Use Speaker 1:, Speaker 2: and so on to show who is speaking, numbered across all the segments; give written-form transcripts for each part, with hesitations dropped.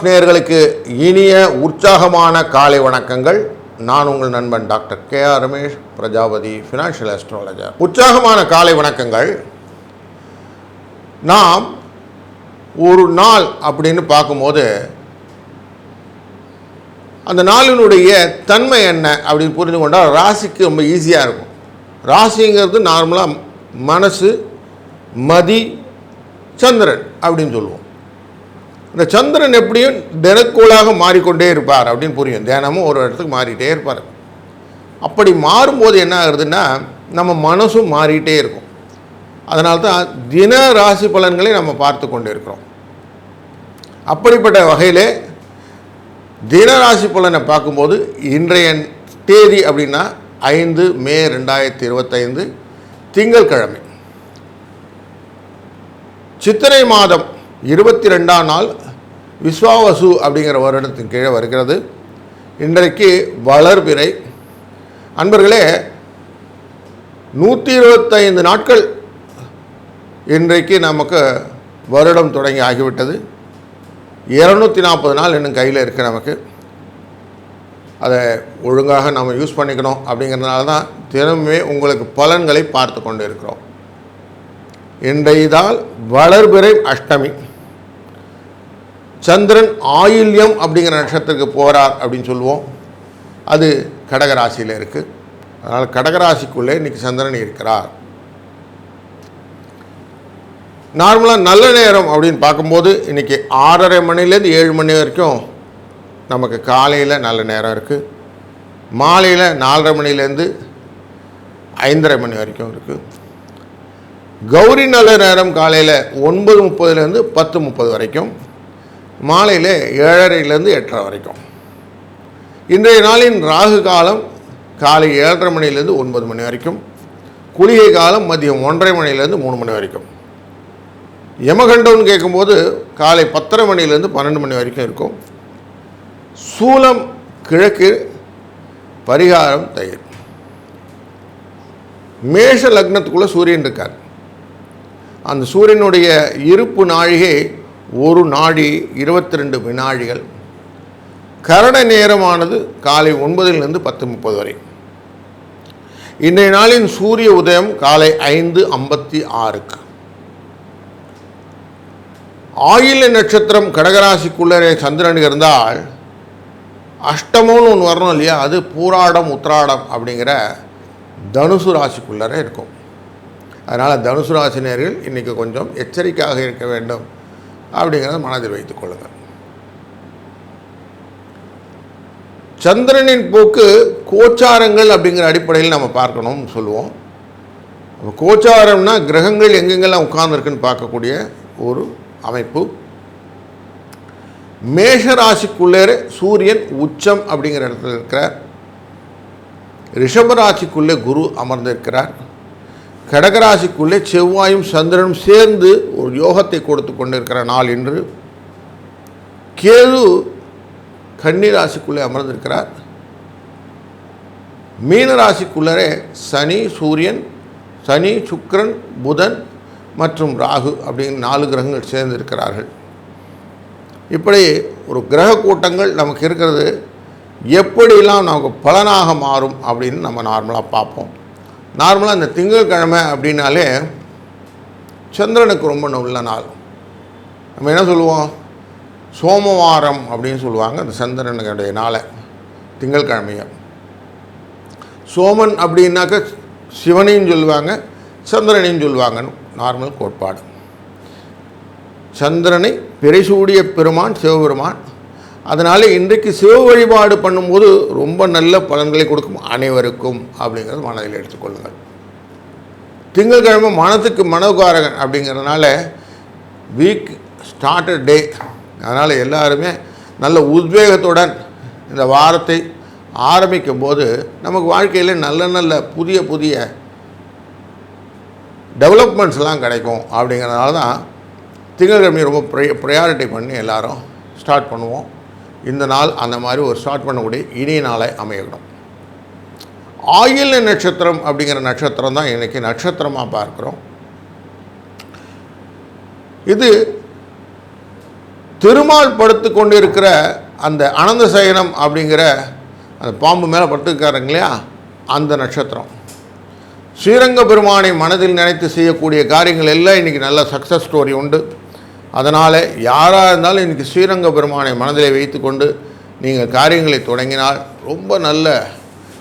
Speaker 1: நேயர்களுக்கு இனிய உற்சாகமான காலை வணக்கங்கள். நான் உங்கள் நண்பன் doctor K.R. Ramesh, Prajapati financial astrologer. உற்சாகமான காலை வணக்கங்கள். நாம் ஒரு நாள் அப்படின்னு பார்க்கும்போது அந்த நாளினுடைய தன்மை என்ன அப்படின்னு புரிந்து கொண்டால் ராசிக்கு ரொம்ப ஈஸியாக இருக்கும். ராசிங்கிறது நார்மலாக மனசு, மதி, சந்திரன் அப்படின்னு சொல்லுவோம். இந்த சந்திரன் எப்படியும் தினக்கோளாக மாறிக்கொண்டே இருப்பார் அப்படின்னு புரியும். தினமும் ஒரு இடத்துக்கு மாறிட்டே இருப்பார். அப்படி மாறும்போது என்ன ஆகுதுன்னா நம்ம மனசும் மாறிட்டே இருக்கும். அதனால தான் தின ராசி பலன்களை நம்ம பார்த்து கொண்டு இருக்கிறோம். அப்படிப்பட்ட வகையிலே தின ராசி பலனை பார்க்கும்போது இன்றைய தேதி அப்படின்னா 5 மே 2025 திங்கட்கிழமை, சித்திரை மாதம் 22ஆம் நாள், விஸ்வாவசு அப்படிங்கிற வருடத்தின் கீழே வருகிறது. இன்றைக்கு வளர்பிறை. அன்பர்களே, 125 நாட்கள் இன்றைக்கு நமக்கு வருடம் தொடங்கி ஆகிவிட்டது. 240 நாள் இன்னும் கையில் இருக்குது. நமக்கு அதை ஒழுங்காக நம்ம யூஸ் பண்ணிக்கணும். அப்படிங்கிறதுனால தான் தினமுமே உங்களுக்கு பலன்களை பார்த்து கொண்டு இருக்கிறோம். இன்றைய நாள் வளர்பிறை அஷ்டமி. சந்திரன் ஆயில்யம் அப்படிங்கிற நட்சத்திரத்துக்கு போகிறார் அப்படின்னு சொல்லுவோம். அது கடகராசியில் இருக்குது. அதனால் கடகராசிக்குள்ளே இன்றைக்கி சந்திரன் இருக்கிறார். நார்மலாக நல்ல நேரம் அப்படின்னு பார்க்கும்போது இன்றைக்கி 6:30 மணிலேருந்து 7 மணி வரைக்கும் நமக்கு காலையில் நல்ல நேரம் இருக்குது. மாலையில் 4:30 மணிலேருந்து 5:30 மணி வரைக்கும் இருக்குது. கௌரி நல்ல நேரம் காலையில் 9:30லேருந்து 10:30 வரைக்கும், மாலையில் 7:30லேருந்து 8:30 வரைக்கும். இன்றைய நாளின் ராகு காலம் காலை 7:30 மணிலேருந்து 9 மணி வரைக்கும். குளிகை காலம் மதியம் 1:30 மணிலேருந்து 3 மணி வரைக்கும். யமகண்டம்னு கேட்கும்போது காலை 10:30 மணிலேருந்து 12 மணி வரைக்கும் இருக்கும். சூலம் கிழக்கு, பரிகாரம் தயிர். மேஷ லக்னத்துக்குள்ளே சூரியன் இருக்கார். அந்த சூரியனுடைய இருப்பு நாழிகை 1 நாழி 22 வினாடிகள். கரண நேரமானது காலை 9லிருந்து 10:30 வரை. இன்றைய நாளின் சூரிய உதயம் காலை 5:56. ஆயில்ய நட்சத்திரம் கடகராசிக்குள்ளே சந்திரன் இருந்தால் அஷ்டமம்னு ஒன்று வரணும் இல்லையா, அது பூராடம் உத்திராடம் அப்படிங்கிற தனுசு ராசிக்குள்ளே இருக்கும். அதனால் தனுசு ராசினியர்கள் இன்றைக்கி கொஞ்சம் எச்சரிக்கையாக இருக்க வேண்டும் அப்படிங்கிறத மனதில் வைத்துக் கொள்ளுங்கள். சந்திரனின் போக்கு கோச்சாரங்கள் அப்படிங்கிற அடிப்படையில் நம்ம பார்க்கணும்னு சொல்லுவோம். கோச்சாரம்னா கிரகங்கள் எங்கெங்கெல்லாம் உட்கார்ந்துருக்குன்னு பார்க்கக்கூடிய ஒரு அமைப்பு. மேஷ ராசிக்குள்ளே சூரியன் உச்சம் அப்படிங்கிற இடத்துல இருக்கிறார். ரிஷபராசிக்குள்ளே குரு அமர்ந்திருக்கிறார். கடகராசிக்குள்ளே செவ்வாயும் சந்திரனும் சேர்ந்து ஒரு யோகத்தை கொடுத்து கொண்டிருக்கிற நாள் இன்று. கேது கன்னிராசிக்குள்ளே அமர்ந்திருக்கிறார். மீனராசிக்குள்ளே சனி, சூரியன், சனி, சுக்கிரன், புதன் மற்றும் ராகு அப்படிங்கிற 4 கிரகங்கள் சேர்ந்திருக்கிறார்கள். இப்படி ஒரு கிரக கூட்டங்கள் நமக்கு இருக்கிறது. எப்படிலாம் நமக்கு பலனாக மாறும் அப்படின்னு நம்ம நார்மலாக பார்ப்போம். நார்மலாக இந்த திங்கட்கிழமை அப்படின்னாலே சந்திரனுக்கு ரொம்ப நல்ல நாள். நம்ம என்ன சொல்லுவோம், சோமவாரம் அப்படின்னு சொல்லுவாங்க அந்த சந்திரனுடைய நாளை, திங்கட்கிழமையை. சோமன் அப்படின்னாக்க சிவனையும் சொல்லுவாங்க, சந்திரனையும் சொல்லுவாங்கன்னு நார்மல் கோட்பாடு. சந்திரனை பிறைசூடிய பெருமான் சிவபெருமான். அதனால் இன்றைக்கு சிவ வழிபாடு பண்ணும்போது ரொம்ப நல்ல பலன்களை கொடுக்கும் அனைவருக்கும் அப்படிங்கிறது மனதில் எடுத்துக்கொள்ளுங்கள். திங்கட்கிழமை மனத்துக்கு மனோகாரகன் அப்படிங்கிறதுனால வீக் ஸ்டார்டட் டே. அதனால் எல்லாருமே நல்ல உத்வேகத்துடன் இந்த வாரத்தை ஆரம்பிக்கும் போது நமக்கு வாழ்க்கையில் நல்ல நல்ல புதிய புதிய டெவலப்மெண்ட்ஸ்லாம் கிடைக்கும். அப்படிங்கிறதுனால தான் திங்கட்கிழமையை ரொம்ப ப்ரையாரிட்டி பண்ணி எல்லோரும் ஸ்டார்ட் பண்ணுவோம். இந்த நாள் அந்த மாதிரி ஒரு ஸ்டார்ட் பண்ணக்கூடிய இனிய நாளை அமையணும். ஆயில்ய நட்சத்திரம் அப்படிங்கிற நட்சத்திரம் தான் இன்றைக்கி நட்சத்திரமாக பார்க்குறோம். இது திருமால் படுத்து கொண்டு இருக்கிற அந்த அனந்த சயனம் அப்படிங்கிற அந்த பாம்பு மேலே படுத்துக்காரங்க இல்லையா, அந்த நட்சத்திரம். ஸ்ரீரங்க பெருமானை மனதில் நினைத்து செய்யக்கூடிய காரியங்கள் எல்லாம் இன்றைக்கி நல்ல சக்ஸஸ் ஸ்டோரி உண்டு. அதனால் யாராக இருந்தாலும் இன்றைக்கி ஸ்ரீரங்க பெருமானை மனதிலே வைத்து கொண்டு நீங்கள் காரியங்களை தொடங்கினால் ரொம்ப நல்ல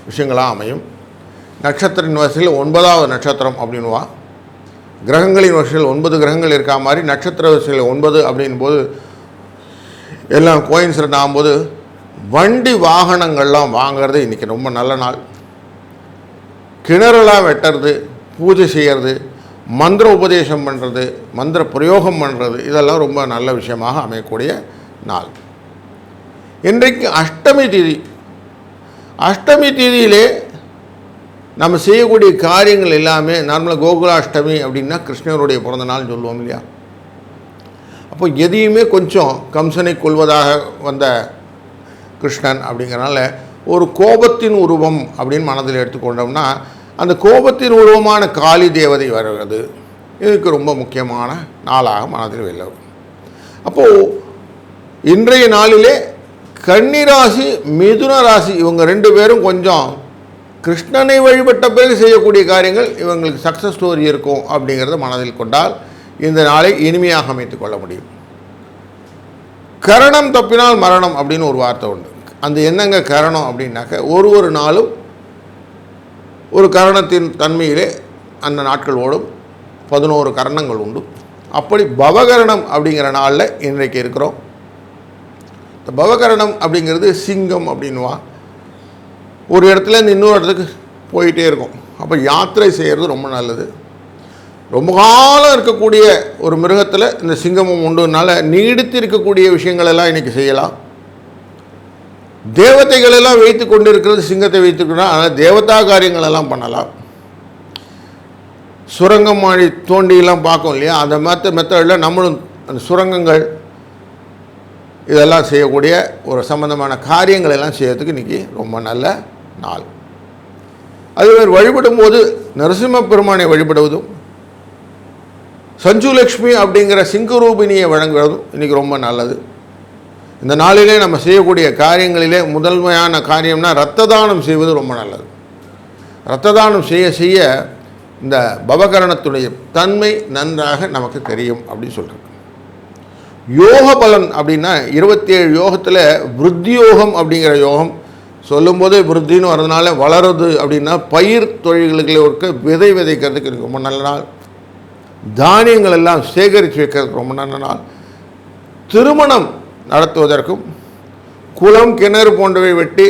Speaker 1: விஷயங்களாக அமையும். நட்சத்திரின் வரிசையில் 9வது நட்சத்திரம் அப்படின்வா. கிரகங்களின் வரிசையில் 9 கிரகங்கள் இருக்கா மாதிரி நட்சத்திர வரிசையில் 9 அப்படின்போது எல்லாம் கோயின்சிடென்ட் ஆகும்போது வண்டி வாகனங்கள்லாம் வாங்கிறது இன்றைக்கி ரொம்ப நல்ல நாள். கிணறுலாம் வெட்டுறது, பூஜை செய்கிறது, மந்திர உபதேசம் பண்ணுறது, மந்திர பிரயோகம் பண்ணுறது, இதெல்லாம் ரொம்ப நல்ல விஷயமாக அமையக்கூடிய நாள். இன்றைக்கு அஷ்டமி திதி. அஷ்டமி திதியிலே நம்ம செய்யக்கூடிய காரியங்கள் எல்லாமே நார்மலாக கோகுலாஷ்டமி அப்படின்னா கிருஷ்ணருடைய பிறந்த நாள்னு சொல்லுவோம் இல்லையா. அப்போ எதையுமே கொஞ்சம் கம்சனை கொள்வதாக வந்த கிருஷ்ணன் அப்படிங்கிறனால ஒரு கோபத்தின் உருவம் அப்படின்னு மனதில் எடுத்துக்கொண்டோம்னா அந்த கோபத்தின் உருவமான காளி தேவதை வருகிறது. இதுக்கு ரொம்ப முக்கியமான நாளாக மனதில் வெல்லும். அப்போது இன்றைய நாளிலே கன்னிராசி, மிதுன ராசி இவங்க 2 பேரும் கொஞ்சம் கிருஷ்ணனை வழிபட்ட பிறகு செய்யக்கூடிய காரியங்கள் இவங்களுக்கு சக்ஸஸ் ஸ்டோரி இருக்கும் அப்படிங்கிறத மனதில் கொண்டால் இந்த நாளை இனிமையாக அமைத்து கொள்ள முடியும். கரணம் தப்பினால் மரணம் அப்படின்னு ஒரு வார்த்தை உண்டு. அந்த என்னங்க கரணம் அப்படின்னாக்க ஒரு நாளும் ஒரு கரணத்தின் தன்மையிலே அந்த நாட்கள் ஓடும். 11 கரணங்கள் உண்டு. அப்படி பவகரணம் அப்படிங்கிற நாளில் இன்றைக்கு இருக்கிறோம். இந்த பவகரணம் அப்படிங்கிறது சிங்கம் அப்படின்வா. ஒரு இடத்துலேருந்து இன்னொரு இடத்துக்கு போயிட்டே இருக்கும். அப்போ யாத்திரை செய்கிறது ரொம்ப நல்லது. ரொம்ப காலம் இருக்கக்கூடிய ஒரு மிருகத்தில் இந்த சிங்கமும் உண்டுனால நீடித்து இருக்கக்கூடிய விஷயங்களெல்லாம் இன்றைக்கி செய்யலாம். தேவதைகளெல்லாம் வைத்து கொண்டு இருக்கிறது சிங்கத்தை வைத்துக்கணும். அதனால் தேவதா காரியங்களெல்லாம் பண்ணலாம். சுரங்கம் மாடி தோண்டியெல்லாம் பார்க்கும் இல்லையா, அந்த மெத்தடில் நம்மளும் அந்த சுரங்கங்கள் இதெல்லாம் செய்யக்கூடிய ஒரு சம்பந்தமான காரியங்கள் எல்லாம் செய்யறதுக்கு இன்றைக்கி ரொம்ப நல்ல நாள். அதுவே வழிபடும் போது நரசிம்ம பெருமானை வழிபடுவதும் சஞ்சுலக்ஷ்மி அப்படிங்கிற சிங்கரூபிணியை வழங்குவதும் இன்றைக்கி ரொம்ப நல்லது. இந்த நாளிலே நம்ம செய்யக்கூடிய காரியங்களிலே முதன்மையான காரியம்னா இரத்த தானம் செய்வது ரொம்ப நல்லது. இரத்த தானம் செய்ய செய்ய இந்த பவகரணத்துடைய தன்மை நன்றாக நமக்கு தெரியும் அப்படின்னு சொல்கிறாங்க. யோக பலன் அப்படின்னா 27 யோகத்தில் விருத்தி யோகம் அப்படிங்கிற யோகம் சொல்லும்போதே விருத்தின்னு வரதுனால வளருது அப்படின்னா பயிர் தொழில்களுக்கு இருக்க விதை விதைக்கிறதுக்கு ரொம்ப நல்ல நாள். தானியங்கள் எல்லாம் சேகரித்து வைக்கிறதுக்கு ரொம்ப நல்ல நாள். திருமணம் நடத்துவதற்கும் குளம் கிணறு போன்றவை வெட்டி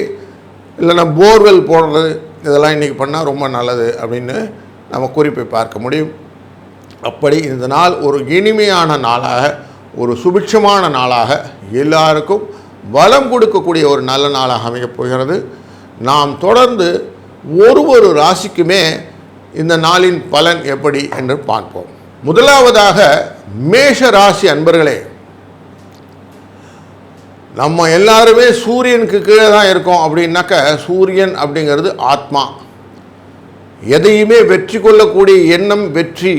Speaker 1: இல்லைன்னா போர்வெல் போடுறது இதெல்லாம் இன்றைக்கி பண்ணால் ரொம்ப நல்லது அப்படின்னு நம்ம குறிப்பை பார்க்க முடியும். அப்படி இந்த நாள் ஒரு இனிமையான நாளாக, ஒரு சுபிட்சமான நாளாக, எல்லாருக்கும் வளம் கொடுக்கக்கூடிய ஒரு நல்ல நாளாக அமையப் போகிறது. நாம் தொடர்ந்து ஒரு ராசிக்குமே இந்த நாளின் பலன் எப்படி என்று பார்ப்போம். முதலாவதாக மேஷ ராசி அன்பர்களே, நம்ம எல்லாருமே சூரியனுக்கு கீழே தான் இருக்கோம். அப்படின்னாக்க சூரியன் அப்படிங்கிறது ஆத்மா. எதையுமே வெற்றி கொள்ளக்கூடிய எண்ணம், வெற்றி,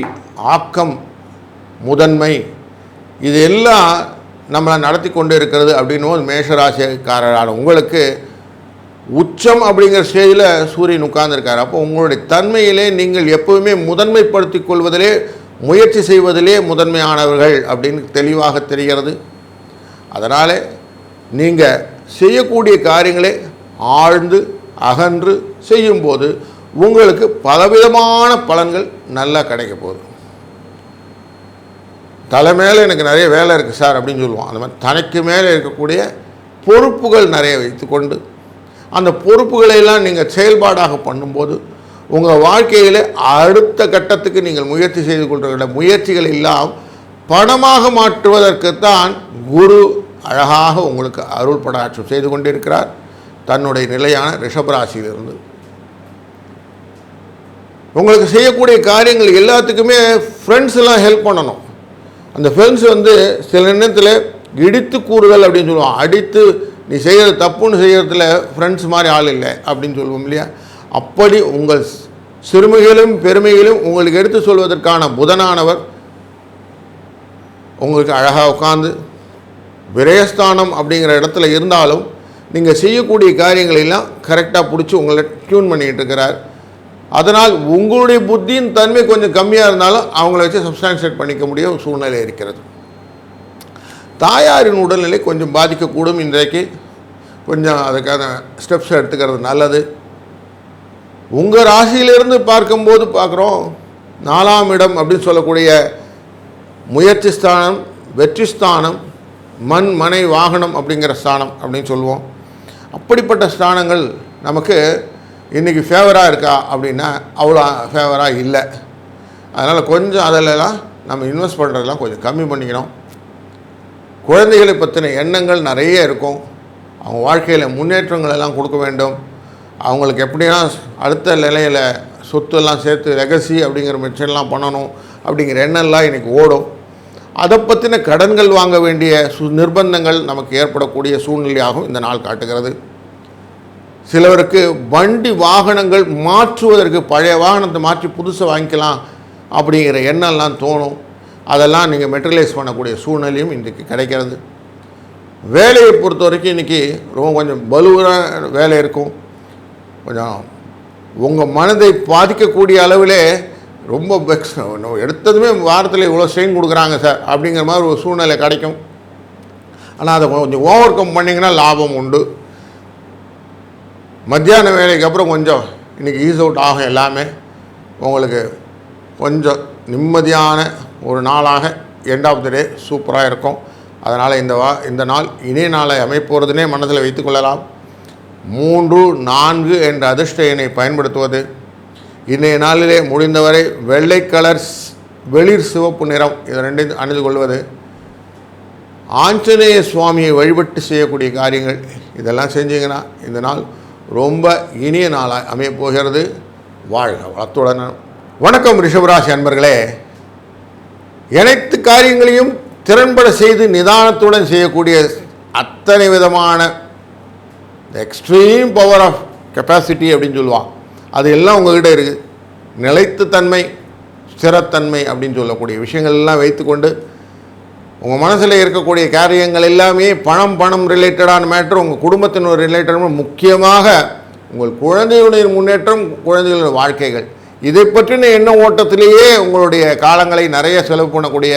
Speaker 1: ஆக்கம், முதன்மை, இது எல்லாம் நம்மளை நடத்தி கொண்டு இருக்கிறது. அப்படின்னும் மேஷராசிக்காரரான உங்களுக்கு உச்சம் அப்படிங்கிற ஸ்டேஜில் சூரியன் உட்கார்ந்துருக்கார். அப்போ உங்களுடைய தன்மையிலே நீங்கள் எப்போவுமே முதன்மைப்படுத்தி கொள்வதிலே, முயற்சி செய்வதிலே முதன்மையானவர்கள் அப்படின்னு தெளிவாக தெரிகிறது. அதனால் நீங்கள் செய்யக்கூடிய காரியங்களை ஆழ்ந்து அகன்று செய்யும்போது உங்களுக்கு பலவிதமான பலன்கள் நல்லா கிடைக்க போகுது. தலை மேலே எனக்கு நிறைய வேலை இருக்குது சார் அப்படின்னு சொல்லுவோம். அந்த மாதிரி தனக்கு மேலே இருக்கக்கூடிய பொறுப்புகள் நிறைய வைத்துக்கொண்டு அந்த பொறுப்புகளையெல்லாம் நீங்கள் செயல்பாடாக பண்ணும்போது உங்கள் வாழ்க்கையில் அடுத்த கட்டத்துக்கு நீங்கள் முயற்சி செய்து கொள்கிற முயற்சிகள் எல்லாம் பணமாக மாற்றுவதற்குத்தான் குரு அழகாக உங்களுக்கு அருள் படாட்சி செய்து கொண்டிருக்கிறார் தன்னுடைய நிலையான ரிஷபராசியிலிருந்து. உங்களுக்கு செய்யக்கூடிய காரியங்கள் எல்லாத்துக்குமே ஃப்ரெண்ட்ஸ் எல்லாம் ஹெல்ப் பண்ணணும். அந்த ஃப்ரெண்ட்ஸ் சில நேரத்தில் இடித்து கூறுதல் அப்படின்னு சொல்லுவோம். அடித்து நீ செய்கிறது தப்புன்னு செய்கிறதுல ஃப்ரெண்ட்ஸ் மாதிரி ஆள் இல்லை அப்படின்னு சொல்லுவோம் இல்லையா. அப்படி உங்கள் சிறுமைகளும் பெருமைகளும் உங்களுக்கு எடுத்து சொல்வதற்கான புதனானவர் உங்களுக்கு அழகாக உட்காந்து விரயஸ்தானம் அப்படிங்கிற இடத்துல இருந்தாலும் நீங்கள் செய்யக்கூடிய காரியங்களெல்லாம் கரெக்டாக பிடிச்சி உங்களை டியூன் பண்ணிக்கிட்டு இருக்கிறார். அதனால் உங்களுடைய புத்தியின் தன்மை கொஞ்சம் கம்மியாக இருந்தாலும் அவங்கள வச்சு சப்ஸ்டான்ஷியேட் பண்ணிக்க முடிய ஒரு சூழ்நிலை இருக்கிறது. தாயாரின் உடல்நிலை கொஞ்சம் பாதிக்கக்கூடும். இன்றைக்கு கொஞ்சம் அதுக்கான ஸ்டெப்ஸ் எடுத்துக்கிறது நல்லது. உங்கள் ராசியிலிருந்து பார்க்கும்போது பார்க்குறோம் 4ஆம் இடம் அப்படின்னு சொல்லக்கூடிய முயற்சி ஸ்தானம், வெற்றி ஸ்தானம், மண் மனை வாகனம் அப்படிங்கிற ஸ்தானம் அப்படின்னு சொல்லுவோம். அப்படிப்பட்ட ஸ்தானங்கள் நமக்கு இன்றைக்கி ஃபேவராக இருக்கா அப்படின்னா அவ்வளோ ஃபேவராக இல்லை. அதனால் கொஞ்சம் அதிலெல்லாம் நம்ம இன்வெஸ்ட் பண்ணுறதெல்லாம் கொஞ்சம் கம்மி பண்ணிக்கணும். குழந்தைகளை பற்றின எண்ணங்கள் நிறைய இருக்கும். அவங்க வாழ்க்கையில் முன்னேற்றங்கள் எல்லாம் கொடுக்க வேண்டும். அவங்களுக்கு எப்படின்னா அடுத்த நிலையில் சொத்தெல்லாம் சேர்த்து லெகசி அப்படிங்கிற மிச்சம்லாம் பண்ணணும் அப்படிங்கிற எண்ணம்லாம் இன்றைக்கி ஓடும். அதை பற்றின கடன்கள் வாங்க வேண்டிய நிர்பந்தங்கள் நமக்கு ஏற்படக்கூடிய சூழ்நிலையாகவும் இந்த நாள் காட்டுகிறது. சிலவருக்கு வண்டி வாகனங்கள் மாற்றுவதற்கு பழைய வாகனத்தை மாற்றி புதுசாக வாங்கிக்கலாம் அப்படிங்கிற எண்ணம்லாம் தோணும். அதெல்லாம் நீங்கள் மெட்டீரியலைஸ் பண்ணக்கூடிய சூழ்நிலையும் இன்றைக்கு கிடைக்கிறது. வேலையை பொறுத்த வரைக்கும் இன்றைக்கி ரொம்ப கொஞ்சம் பலுவான வேலை இருக்கும். கொஞ்சம் உங்கள் மனதை பாதிக்கக்கூடிய அளவிலே ரொம்ப எடுத்ததுமே வாரத்தில் இவ்வளோ ஸ்ட்ரெயின் கொடுக்குறாங்க சார் அப்படிங்கிற மாதிரி ஒரு சூழ்நிலை கிடைக்கும். ஆனால் அதை கொஞ்சம் ஓவர் கம் பண்ணிங்கன்னா லாபம் உண்டு. மத்தியான வேலைக்கு அப்புறம் கொஞ்சம் இன்றைக்கி ஈஸ் அவுட் ஆகும். எல்லாமே உங்களுக்கு கொஞ்சம் நிம்மதியான ஒரு நாளாக எண்ட் ஆஃப் த டே சூப்பராக இருக்கும். அதனால் இந்த நாள் இணைய நாளை அமைப்போறதுனே மனதில் வைத்துக்கொள்ளலாம். 3, 4 என்ற அதிர்ஷ்ட எண்ணை பயன்படுத்துவது, இன்றைய நாளிலே முடிந்தவரை வெள்ளை கலர் வெளிர் சிவப்பு நிறம் இது ரெண்டையும் அணிந்து கொள்வது, ஆஞ்சநேய சுவாமியை வழிபட்டு செய்யக்கூடிய காரியங்கள் இதெல்லாம் செஞ்சிங்கன்னா இந்த நாள் ரொம்ப இனிய நாளாக அமையப்போகிறது. வாழ்க வளத்துடன். வணக்கம் ரிஷபராசி அன்பர்களே. அனைத்து காரியங்களையும் திறன்பட செய்து நிதானத்துடன் செய்யக்கூடிய அத்தனை விதமான எக்ஸ்ட்ரீம் பவர் ஆஃப் கெப்பாசிட்டி அப்படின்னு சொல்லுவான், அது எல்லாம் உங்கள்கிட்ட இருக்குது. நிலைத்துத்தன்மை, ஸ்திரத்தன்மை அப்படின்னு சொல்லக்கூடிய விஷயங்கள் எல்லாம் வைத்துக்கொண்டு உங்கள் மனசில் இருக்கக்கூடிய காரியங்கள் எல்லாமே பணம் ரிலேட்டடான மேட்டர், உங்கள் குடும்பத்தின் ரிலேட்டட், முக்கியமாக உங்கள் குழந்தைகளுடைய முன்னேற்றம், குழந்தைகளுடைய வாழ்க்கைகள், இதை பற்றின எண்ண ஓட்டத்திலேயே உங்களுடைய காலங்களை நிறைய செலவு பண்ணக்கூடிய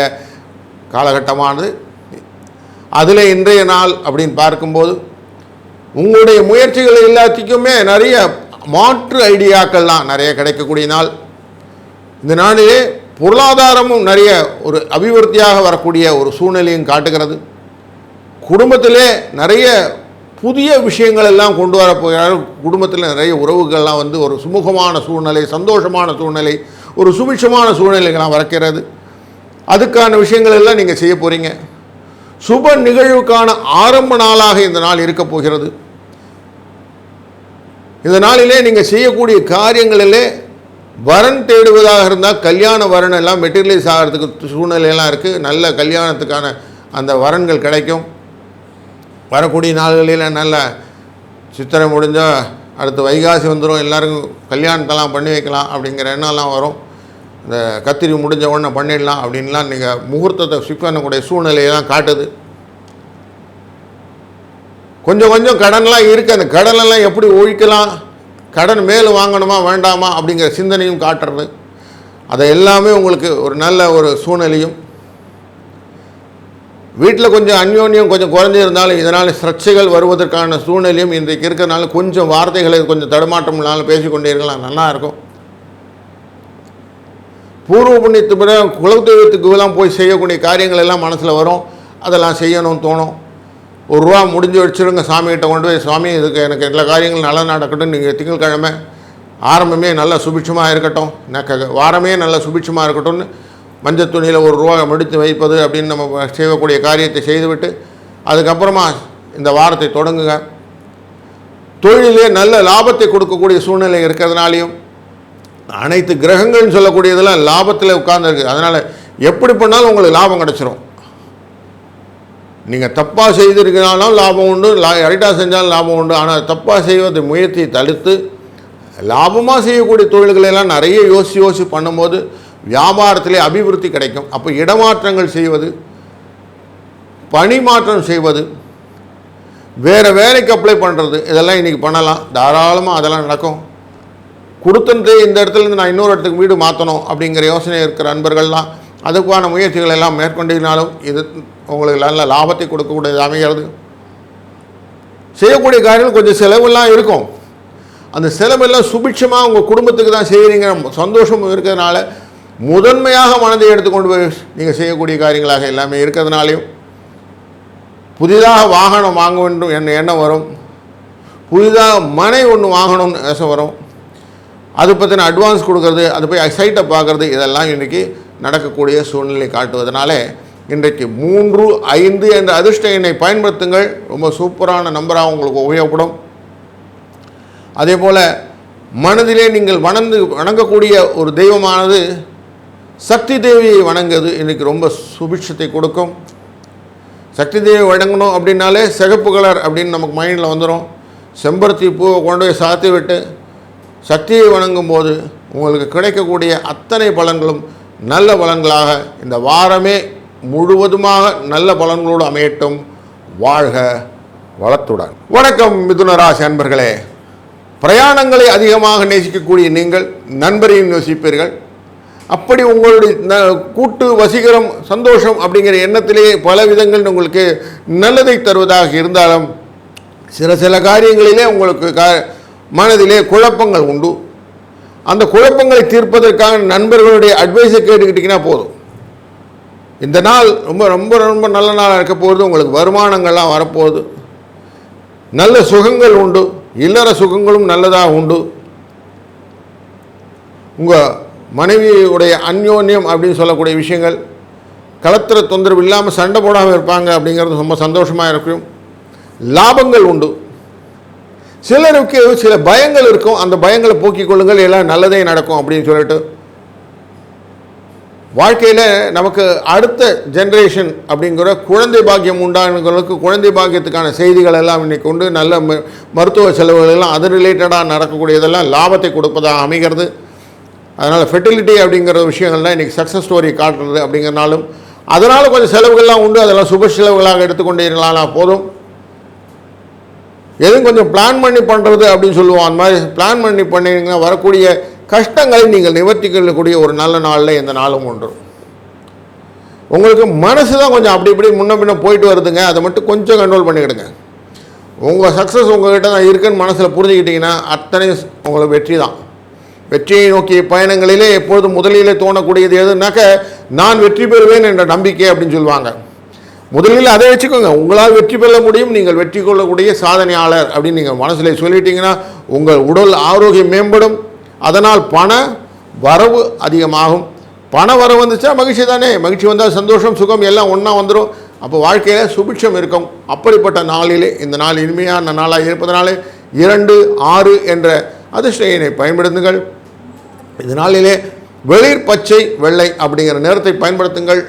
Speaker 1: காலகட்டமானது. அதில் இன்றைய நாள் அப்படின்னு பார்க்கும்போது உங்களுடைய முயற்சிகள் எல்லாத்துக்குமே நிறைய மாற்று ஐடியாக்கள்லாம் நிறைய கிடைக்கக்கூடிய நாள். இந்த நாளிலே பொருளாதாரமும் நிறைய ஒரு அபிவிருத்தியாக வரக்கூடிய ஒரு சூழ்நிலையும் காட்டுகிறது. குடும்பத்திலே நிறைய புதிய விஷயங்கள் எல்லாம் கொண்டு வரப்போகிறார்கள். குடும்பத்தில் நிறைய உறவுகள்லாம் வந்து ஒரு சுமூகமான சூழ்நிலை, சந்தோஷமான சூழ்நிலை, ஒரு சுபிட்சமான சூழ்நிலைகள்லாம் வரக்கிறது. அதுக்கான விஷயங்கள் எல்லாம் நீங்கள் செய்ய போகிறீங்க. சுப நிகழ்வுக்கான ஆரம்ப நாளாக இந்த நாள் இருக்க போகிறது. இந்த நாளிலே நீங்கள் செய்யக்கூடிய காரியங்களிலே வரன் தேடுவதாக இருந்தால் கல்யாண வரன் எல்லாம் மெட்டீரியலைஸ் ஆகிறதுக்கு சூழ்நிலையெல்லாம் இருக்குது. நல்ல கல்யாணத்துக்கான அந்த வரன்கள் கிடைக்கும். வரக்கூடிய நாள்களில் நல்ல சித்திரை முடிஞ்சால் அடுத்து வைகாசி வந்துடும், எல்லாருக்கும் கல்யாணத்தெல்லாம் பண்ணி வைக்கலாம் அப்படிங்கிற எண்ணம்லாம் வரும். இந்த கத்திரி முடிஞ்ச உடனே பண்ணிடலாம் அப்படின்லாம் நீங்கள் முகூர்த்தத்தை ஃபிக்ஸ் பண்ணக்கூடிய சூழ்நிலையெல்லாம் காட்டுது. கொஞ்சம் கடன்லாம் இருக்குது. அந்த கடனெல்லாம் எப்படி ஒழிக்கலாம், கடன் மேலும் வாங்கணுமா வேண்டாமா அப்படிங்கிற சிந்தனையும் காட்டுறது. அதை எல்லாமே உங்களுக்கு ஒரு நல்ல ஒரு சூழ்நிலையும். வீட்டில் கொஞ்சம் அந்யோன்யம் கொஞ்சம் குறைஞ்சிருந்தாலும் இதனால் சர்ச்சைகள் வருவதற்கான சூழ்நிலையும் இன்றைக்கு இருக்கிறதுனால கொஞ்சம் வார்த்தைகளை கொஞ்சம் தடுமாற்றம் இல்லாமல் பேசிக்கொண்டே இருக்கலாம், நல்லாயிருக்கும். பூர்வ புண்ணியத்து பிற குலதெய்வத்துக்குலாம் போய் செய்யக்கூடிய காரியங்கள் எல்லாம் மனசில் வரும். அதெல்லாம் செய்யணும்னு தோணும். ₹1 முடிஞ்சு வச்சுருங்க சாமிகிட்ட கொண்டு போய், சாமி இதுக்கு எனக்கு எல்லா காரியங்களும் நல்லா நடக்கட்டும், நீங்கள் திங்கட்கிழமை ஆரம்பமே நல்லா சுபிட்சமாக இருக்கட்டும், வாரமே நல்லா சுபிட்சமாக இருக்கட்டும்னு மஞ்சள் துணியில் ₹1 முடித்து வைப்பது அப்படின்னு நம்ம செய்யக்கூடிய காரியத்தை செய்துவிட்டு அதுக்கப்புறமா இந்த வாரத்தை தொடங்குங்க. தொழிலே நல்ல லாபத்தை கொடுக்கக்கூடிய சூழ்நிலை இருக்கிறதுனாலையும் அனைத்து கிரகங்கள்னு சொல்லக்கூடியதெல்லாம் லாபத்தில் உட்கார்ந்துருக்கு. அதனால் எப்படி பண்ணாலும் உங்களுக்கு லாபம் கிடச்சிரும். நீங்கள் தப்பாக செய்திருக்கிறாலும் லாபம் உண்டு, ரைட்டாக செஞ்சாலும் லாபம் உண்டு. ஆனால் தப்பாக செய்வதை முயற்சியை தடுத்து லாபமாக செய்யக்கூடிய தொழில்களெல்லாம் நிறைய யோசித்து பண்ணும்போது வியாபாரத்திலே அபிவிருத்தி கிடைக்கும். அப்போ இடமாற்றங்கள் செய்வது, பணிமாற்றம் செய்வது, வேறு வேலைக்கு அப்ளை பண்ணுறது, இதெல்லாம் இன்றைக்கி பண்ணலாம். தாராளமாக அதெல்லாம் நடக்கும். கொடுத்துட்டு இந்த இடத்துலேருந்து நான் இன்னொரு இடத்துக்கு வீடு மாற்றணும் அப்படிங்கிற யோசனை இருக்கிற நண்பர்கள்லாம் அதுக்கான முயற்சிகள் எல்லாம் மேற்கொண்டினாலும் இது உங்களுக்கு நல்ல லாபத்தை கொடுக்கக்கூடியது அமைகிறது. செய்யக்கூடிய காரியங்கள் கொஞ்சம் செலவெல்லாம் இருக்கும். அந்த செலவெல்லாம் சுபிட்சமாக உங்கள் குடும்பத்துக்கு தான் செய்கிறீங்க, சந்தோஷம் இருக்கிறதுனால முதன்மையாக மனதை எடுத்துக்கொண்டு போய் நீங்கள் செய்யக்கூடிய காரியங்களாக எல்லாமே இருக்கிறதுனாலையும் புதிதாக வாகனம் வாங்க வேண்டும் என்ற எண்ணம் வரும். புதிதாக மனை ஒன்று வாங்கணும்னு ஆசை வரும். அது பற்றின அட்வான்ஸ் கொடுக்கறது, அது போய் சைட்டை பார்க்குறது, இதெல்லாம் இன்றைக்கி நடக்கக்கூடிய சூழ்நிலை காட்டுவதனால இன்றைக்கு 3, 5 என்ற அதிர்ஷ்ட எண்ணை பயன்படுத்துங்கள். ரொம்ப சூப்பரான நம்பராக உங்களுக்கு உபயோகப்படும். அதே போல் மனதிலே நீங்கள் வணங்கக்கூடிய ஒரு தெய்வமானது சக்தி தேவியை வணங்குவது இன்றைக்கி ரொம்ப சுபிட்சத்தை கொடுக்கும். சக்தி தேவி வணங்கணும் அப்படின்னாலே சிகப்பு கலர் அப்படின்னு நமக்கு மைண்டில் வந்துடும். செம்பருத்தி பூவை கொண்டு போய் சாத்தி விட்டு சக்தியை வணங்கும் போது உங்களுக்கு கிடைக்கக்கூடிய அத்தனை பலன்களும் நல்ல பலன்களாக இந்த வாரமே முழுவதுமாக நல்ல பலன்களோடு அமையட்டும். வாழ்க வளத்துடன். வணக்கம் மிதுன ராசி அன்பர்களே. பிரயாணங்களை அதிகமாக நேசிக்கக்கூடிய நீங்கள் நண்பரையும் யோசிப்பீர்கள். அப்படி உங்களுடைய கூட்டு வசீகரம் சந்தோஷம் அப்படிங்கிற எண்ணத்திலேயே பல விதங்கள் உங்களுக்கு நல்லதை தருவதாக இருந்தாலும் சில காரியங்களிலே உங்களுக்கு மனதிலே குழப்பங்கள் உண்டு. அந்த குழப்பங்களை தீர்ப்பதற்காக நண்பர்களுடைய அட்வைஸை கேட்டுக்கிட்டிங்கன்னா போதும். இந்த நாள் ரொம்ப ரொம்ப ரொம்ப நல்ல நாளாக இருக்க போகுது. உங்களுக்கு வருமானங்கள்லாம் வரப்போகுது. நல்ல சுகங்கள் உண்டு. இல்லற சுகங்களும் நல்லதாக உண்டு. உங்கள் மனைவியுடைய அந்யோன்யம் அப்படின்னு சொல்லக்கூடிய விஷயங்கள், களத்திர தொந்தரவு இல்லாமல் சண்டை போடாமல் இருப்பாங்க அப்படிங்கிறது ரொம்ப சந்தோஷமாக இருக்கும். லாபங்கள் உண்டு. சிலருக்கு சில பயங்கள் இருக்கும். அந்த பயங்களை போக்கிக் கொள்ளுங்கள், எல்லாம் நல்லதே நடக்கும் அப்படின்னு சொல்லிட்டு வாழ்க்கையில் நமக்கு அடுத்த ஜென்ரேஷன் அப்படிங்கிற குழந்தை பாக்கியம் உண்டானவங்களுக்கு குழந்தை பாக்கியத்துக்கான செய்திகள் எல்லாம் இன்றைக்கி உண்டு. நல்ல மருத்துவ செலவுகள் எல்லாம் அது ரிலேட்டடாக நடக்கக்கூடியதெல்லாம் லாபத்தை கொடுப்பதாக அமைகிறது. அதனால் ஃபெர்டிலிட்டி அப்படிங்கிற விஷயங்கள்லாம் இன்றைக்கி சக்ஸஸ் ஸ்டோரி காட்டுறது அப்படிங்கிறனாலும் அதனால் கொஞ்சம் செலவுகள்லாம் உண்டு. அதெல்லாம் சுப செலவுகளாக எடுத்துக்கொண்டீர்களானால் போதும். எதுவும் கொஞ்சம் பிளான் பண்ணி பண்ணுறது அப்படின்னு சொல்லுவோம். அந்த மாதிரி பிளான் பண்ணி பண்ணிங்கன்னா வரக்கூடிய கஷ்டங்களை நீங்கள் நிவர்த்தி கொள்ளக்கூடிய ஒரு நல்ல நாளில் இந்த நாளும் ஒன்று. உங்களுக்கு மனசு தான் கொஞ்சம் அப்படி இப்படி முன்ன பின்ன போயிட்டு வருதுங்க. அதை மட்டும் கொஞ்சம் கண்ட்ரோல் பண்ணிக்கிடுங்க. உங்கள் சக்ஸஸ் உங்கள்கிட்ட தான் இருக்குன்னு மனசில் புரிஞ்சுக்கிட்டிங்கன்னா அத்தனை உங்களுக்கு வெற்றி தான். வெற்றியை நோக்கிய பயணங்களிலே எப்பொழுதும் முதலிலே தோணக்கூடியது எதுனாக்க நான் வெற்றி பெறுவேன் என்ற நம்பிக்கை அப்படின்னு சொல்லுவாங்க. முதலில் அதை வச்சுக்கோங்க. உங்களால் வெற்றி பெற முடியும், நீங்கள் வெற்றி கொள்ளக்கூடிய சாதனையாளர் அப்படின்னு நீங்கள் மனசில் சொல்லிட்டீங்கன்னா உங்கள் உடல் ஆரோக்கியம் மேம்படும். அதனால் பண வரவு அதிகமாகும். பண வரவு வந்துச்சா மகிழ்ச்சி தானே. மகிழ்ச்சி வந்தால் சந்தோஷம் சுகம் எல்லாம் ஒன்றா வந்துடும். அப்போ வாழ்க்கையில் சுபிட்சம் இருக்கும். அப்படிப்பட்ட நாளிலே இந்த நாள் இனிமையான நாளாக இருப்பதனாலே 2, 6 என்ற அதிர்ஷ்ட எண்ணை பயன்படுத்துங்கள். இந்த நாளிலே வெளிர் பச்சை வெள்ளை அப்படிங்கிற நிறத்தை பயன்படுத்துங்கள்.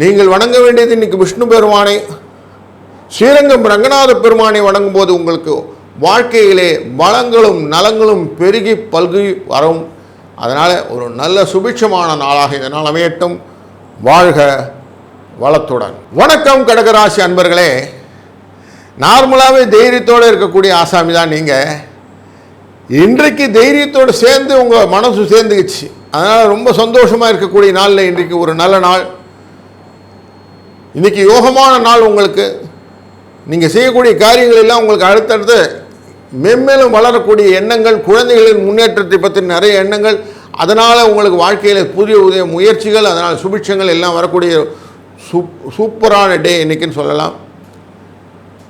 Speaker 1: நீங்கள் வணங்க வேண்டியது இன்றைக்கி விஷ்ணு பெருமானை, ஸ்ரீரங்கம் ரங்கநாத பெருமானை வணங்கும் போது உங்களுக்கு வாழ்க்கையிலே வளங்களும் நலங்களும் பெருகி பல்கி வரும். அதனால் ஒரு நல்ல சுபிட்சமான நாளாக இந்த நாள் அமையட்டும். வாழ்க வளத்துடன். வணக்கம் கடகராசி அன்பர்களே. நார்மலாகவே தைரியத்தோடு இருக்கக்கூடிய ஆசாமி தான் நீங்கள். இன்றைக்கு தைரியத்தோடு சேர்ந்து உங்கள் மனசு சேர்ந்துக்குச்சு. அதனால் ரொம்ப சந்தோஷமாக இருக்கக்கூடிய நாளில் இன்றைக்கு ஒரு நல்ல நாள். இன்றைக்கி யோகமான நாள். உங்களுக்கு நீங்கள் செய்யக்கூடிய காரியங்கள் எல்லாம் உங்களுக்கு அடுத்தடுத்து மென்மேலும் வளரக்கூடிய எண்ணங்கள், குழந்தைகளின் முன்னேற்றத்தை பற்றி நிறைய எண்ணங்கள், அதனால் உங்களுக்கு வாழ்க்கையில் புதிய முயற்சிகள், அதனால் சுபிட்சங்கள் எல்லாம் வரக்கூடிய சூப்பரான டே இன்றைக்கின்னு சொல்லலாம்.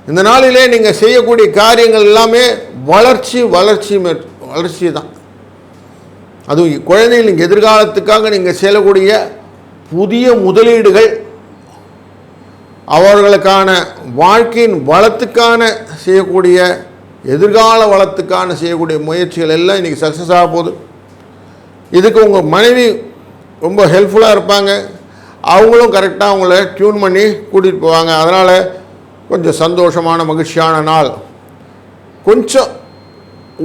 Speaker 1: இந்த நாளிலே நீங்கள் செய்யக்கூடிய காரியங்கள் எல்லாமே வளர்ச்சி தான். அதுவும் குழந்தைகளின் எதிர்காலத்துக்காக நீங்கள் செய்யக்கூடிய புதிய முதலீடுகள், அவர்களுக்கான வாழ்க்கையின் வளத்துக்கான செய்யக்கூடிய எதிர்கால வளத்துக்கான செய்யக்கூடிய முயற்சிகள் எல்லாம் இன்றைக்கி சக்ஸஸ் ஆக போகுது. இதுக்கு உங்கள் மனைவி ரொம்ப ஹெல்ப்ஃபுல்லாக இருப்பாங்க. அவங்களும் கரெக்டாக அவங்கள டியூன் பண்ணி கூட்டிகிட்டு போவாங்க. அதனால் கொஞ்சம் சந்தோஷமான மகிழ்ச்சியான நாள். கொஞ்சம்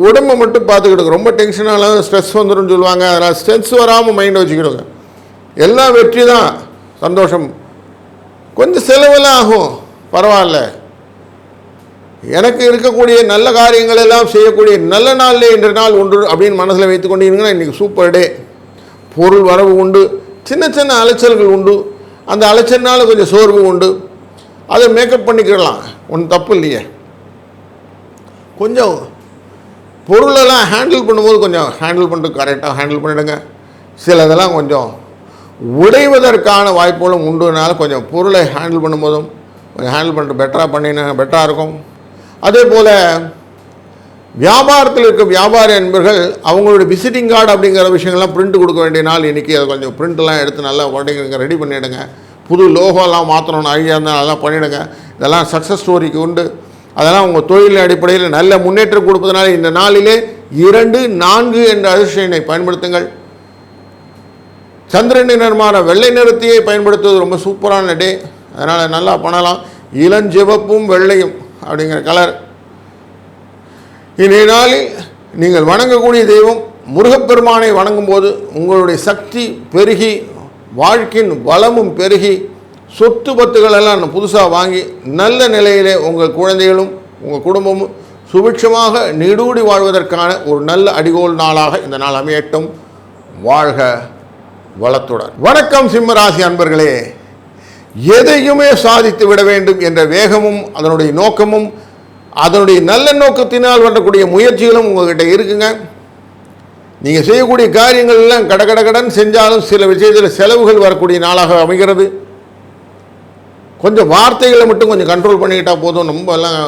Speaker 1: உடம்பை மட்டும் பார்த்துக்கிடுங்க. ரொம்ப டென்ஷனால ஸ்ட்ரெஸ் வந்துடும் சொல்லுவாங்க. அதனால் ஸ்ட்ரெஸ் வராமல் மைண்டை வச்சுக்கிடுங்க. எல்லாம் வெற்றி தான், சந்தோஷம். கொஞ்சம் செலவெல்லாம் ஆகும், பரவாயில்ல. எனக்கு இருக்கக்கூடிய நல்ல காரியங்கள் எல்லாம் செய்யக்கூடிய நல்ல நாளிலே இன்ற நாள் ஒன்று அப்படின்னு மனசில் வைத்து கொண்டீங்கன்னா இன்றைக்கி சூப்பர் டே. பொருள் வரவு உண்டு, சின்ன சின்ன அலைச்சல்கள் உண்டு, அந்த அலைச்சல்னால கொஞ்சம் சோர்வு உண்டு, அதை மேக்கப் பண்ணிக்கிடலாம், ஒன்றும் தப்பு இல்லையே. கொஞ்சம் பொருளெல்லாம் ஹேண்டில் பண்ணும்போது கொஞ்சம் ஹேண்டில் பண்ணுறது கரெக்டாக ஹேண்டில் பண்ணிவிடுங்க. சிலதெல்லாம் கொஞ்சம் உடைவதற்கான வாய்ப்புகளும் உண்டுனால கொஞ்சம் பொருளை ஹேண்டில் பண்ணும்போதும் கொஞ்சம் ஹேண்டில் பண்ணிட்டு பெட்டராக இருக்கும். அதே போல் வியாபாரத்தில் இருக்க வியாபார என்பர்கள் அவங்களுடைய விசிட்டிங் கார்டு அப்படிங்கிற விஷயங்கள்லாம் பிரிண்ட் கொடுக்க வேண்டிய நாள் இன்றைக்கி. அதை கொஞ்சம் பிரிண்ட்லாம் எடுத்து நல்லா உடனே ரெடி பண்ணிவிடுங்க. புது லோகோலாம் மாற்றணும்னு ஐடியா இருந்தால் நல்லா பண்ணிவிடுங்க. இதெல்லாம் சக்ஸஸ் ஸ்டோரிக்கு உண்டு. அதெல்லாம் உங்கள் தொழில் அடிப்படையில் நல்ல முன்னேற்றம் கொடுப்பதனால இந்த நாளிலே 2, 4 என்ற அதிர்ஷ்ட எண்ணை பயன்படுத்துங்கள். சந்திரனின் நிறமான வெள்ளை நிறத்தையே பயன்படுத்துவது ரொம்ப சூப்பரான டே. அதனால் நல்லா பண்ணலாம். இளஞ்சிவப்பும் வெள்ளையும் அப்படிங்கிற கலர். இன்றைய நாளில் நீங்கள் வணங்கக்கூடிய தெய்வம் முருகப்பெருமானை வணங்கும் போது உங்களுடைய சக்தி பெருகி வாழ்க்கையின் வளமும் பெருகி சொத்து பத்துகளெல்லாம் புதுசாக வாங்கி நல்ல நிலையிலே உங்கள் குழந்தைகளும் உங்கள் குடும்பமும் சுபிட்சமாக நீடூடி வாழ்வதற்கான ஒரு நல்ல அடிகோல் நாளாக இந்த நாள் அமையட்டும். வாழ்க வளத்துடன். வணக்கம் சிம்மராசி அன்பர்களே. எதையுமே சாதித்து விட வேண்டும் என்ற வேகமும் அதனுடைய நோக்கமும் அதனுடைய நல்ல நோக்கத்தினால் வரக்கூடிய முயற்சிகளும் உங்கள்கிட்ட இருக்குங்க. நீங்கள் செய்யக்கூடிய காரியங்கள் எல்லாம் கடன் செஞ்சாலும் சில விஷயத்தில் செலவுகள் வரக்கூடிய நாளாக அமைகிறது. கொஞ்சம் வார்த்தைகளை மட்டும் கொஞ்சம் கண்ட்ரோல் பண்ணிக்கிட்டால் போதும். ரொம்ப எல்லாம்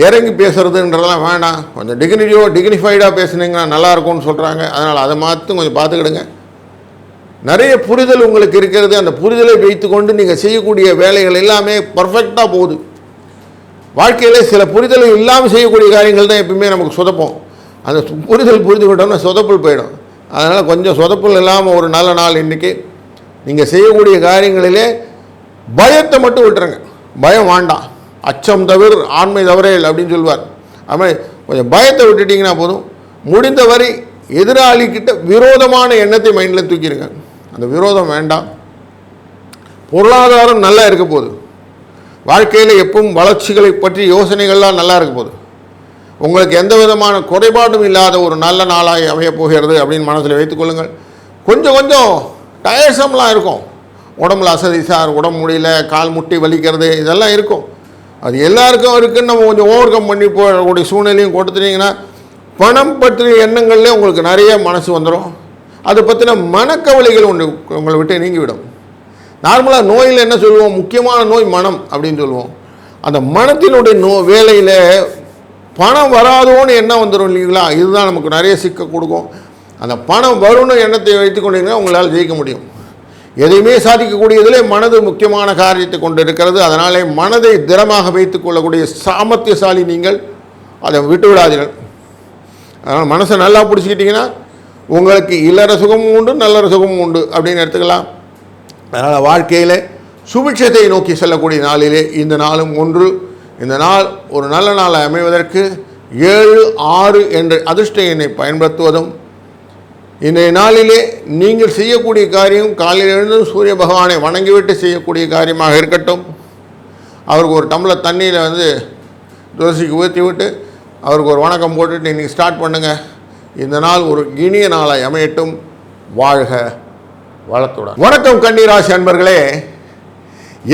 Speaker 1: இறங்கி பேசுகிறதுன்றதெல்லாம் வேண்டாம். கொஞ்சம் டிக்னிஃபைடாக பேசுனீங்கன்னா நல்லாயிருக்கும்னு சொல்கிறாங்க. அதனால் அதை மாற்றும் கொஞ்சம் பார்த்துக்கிடுங்க. நிறைய புரிதல் உங்களுக்கு இருக்கிறது. அந்த புரிதலை வைத்து கொண்டு நீங்கள் செய்யக்கூடிய வேலைகள் எல்லாமே பர்ஃபெக்டாக போகுது. வாழ்க்கையில் சில புரிதல் இல்லாமல் செய்யக்கூடிய காரியங்கள் தான் எப்பவுமே நமக்கு சொதப்போம். அந்த புரிந்து விட்டோம்னா சொதப்பல் போயிடும். அதனால் கொஞ்சம் சொதப்பல் இல்லாமல் ஒரு நல்ல நாள் இன்றைக்கி. நீங்கள் செய்யக்கூடிய காரியங்களிலே பயத்தை மட்டும் விட்டுருங்க. பயம் வேண்டாம். அச்சம் தவிர ஆண்மை தவறேல் அப்படின்னு சொல்லுவார். அது மாதிரி கொஞ்சம் பயத்தை விட்டுட்டிங்கன்னா போதும். முடிந்தவரை எதிராளிக்கிட்ட விரோதமான எண்ணத்தை மைண்டில் தூக்கிடுங்க. அந்த விரோதம் வேண்டாம். பொருளாதாரம் நல்லா இருக்க போகுது. வாழ்க்கையில் எப்பவும் வளர்ச்சிகளை பற்றி யோசனைகள்லாம் நல்லா இருக்க போகுது. உங்களுக்கு எந்த விதமான குறைபாடும் இல்லாத ஒரு நல்ல நாளாக அமையப் போகிறது அப்படின்னு மனசில் வைத்துக்கொள்ளுங்கள். கொஞ்சம் டயர்சம்லாம் இருக்கும். உடம்புல அசதி சார், உடம்பு முடியல, கால் முட்டி வலிக்கிறது, இதெல்லாம் இருக்கும். அது எல்லாருக்கும் இருக்குன்னு நம்ம கொஞ்சம் ஓவர் கம் பண்ணி போகக்கூடிய சூழ்நிலையும் கொடுத்துட்டீங்கன்னா பணம் பற்றிய எண்ணங்கள்லேயே உங்களுக்கு நிறைய மனசு வந்துடும். அதை பற்றின மனக்கவலைகள் உங்களை விட்டு நீங்கிவிடும். நார்மலாக நோயில் என்ன சொல்லுவோம்? முக்கியமான நோய் மனம் அப்படின்னு சொல்லுவோம். அந்த மனத்தினுடைய வேலையில் பணம் வராதோன்னு எண்ணம் வந்துடும் இல்லைங்களா? இதுதான் நமக்கு நிறைய சிக்க கொடுக்கும். அந்த பணம் வரும்னு எண்ணத்தை வைத்து கொண்டீங்கன்னா உங்களால் ஜெயிக்க முடியும். எதையுமே சாதிக்கக்கூடியதிலே மனது முக்கியமான காரியத்தை கொண்டு இருக்கிறது. அதனாலே மனதை திடமாக வைத்துக் கொள்ளக்கூடிய சாமர்த்தியசாலி நீங்கள். அதை விட்டு விடாதீர்கள். அதனால் மனசை நல்லா பிடிச்சிக்கிட்டிங்கன்னா உங்களுக்கு இல்லற சுகமும் உண்டு, நல்லற சுகமும் உண்டு அப்படின்னு எடுத்துக்கலாம். அதனால் வாழ்க்கையில் சுபிட்சத்தை நோக்கி செல்லக்கூடிய நாளிலே இந்த நாளும் ஒன்று. இந்த நாள் ஒரு நல்ல நாளை அமைவதற்கு 7, 6 என்ற அதிர்ஷ்ட எண்ணை பயன்படுத்துவதும், இன்றைய நாளிலே நீங்கள் செய்யக்கூடிய காரியம் காலையில் எழுந்து சூரிய பகவானை வணங்கிவிட்டு செய்யக்கூடிய காரியமாக இருக்கட்டும். அவருக்கு ஒரு டம்ளர் தண்ணியில் துளசிக்கு ஊற்றி விட்டு அவருக்கு ஒரு வணக்கம் போட்டுட்டு இன்றைக்கி ஸ்டார்ட் பண்ணுங்கள். இந்த நாள் ஒரு இனிய நாளாய் அமையட்டும். வாழ்க வளத்துடன். வணக்கம் கன்னிராசி அன்பர்களே.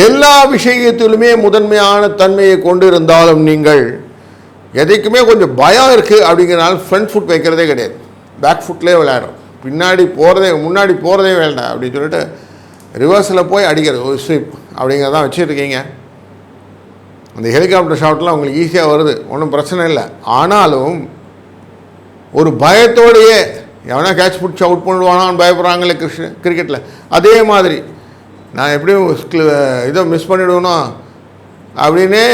Speaker 1: எல்லா விஷயத்திலுமே முதன்மையான தன்மையை கொண்டு இருந்தாலும் நீங்கள் எதைக்குமே கொஞ்சம் பயம் இருக்குது அப்படிங்கிறனால ஃப்ரண்ட் ஃபுட் வைக்கிறதே கிடையாது. பேக் ஃபுட்லேயே விளையாடுறோம். முன்னாடி போகிறதே வேண்டாம் அப்படின்னு சொல்லிட்டு ரிவர்ஸில் போய் அடிக்கிறது ஒரு ஸ்வீப் அப்படிங்கிறதான் வச்சுருக்கீங்க. அந்த ஹெலிகாப்டர் ஷாட்லாம் உங்களுக்கு ஈஸியாக வருது, ஒன்றும் பிரச்சனை இல்லை. ஆனாலும் ஒரு பயத்தோடையே எவனா கேட்ச் பிடிச்சி அவுட் பண்ணிடுவானான்னு பயப்படுறாங்களே கிரிக்கெட்டில். அதே மாதிரி நான் எப்படியும் இதை மிஸ் பண்ணிவிடுவேனோ அப்படின்னே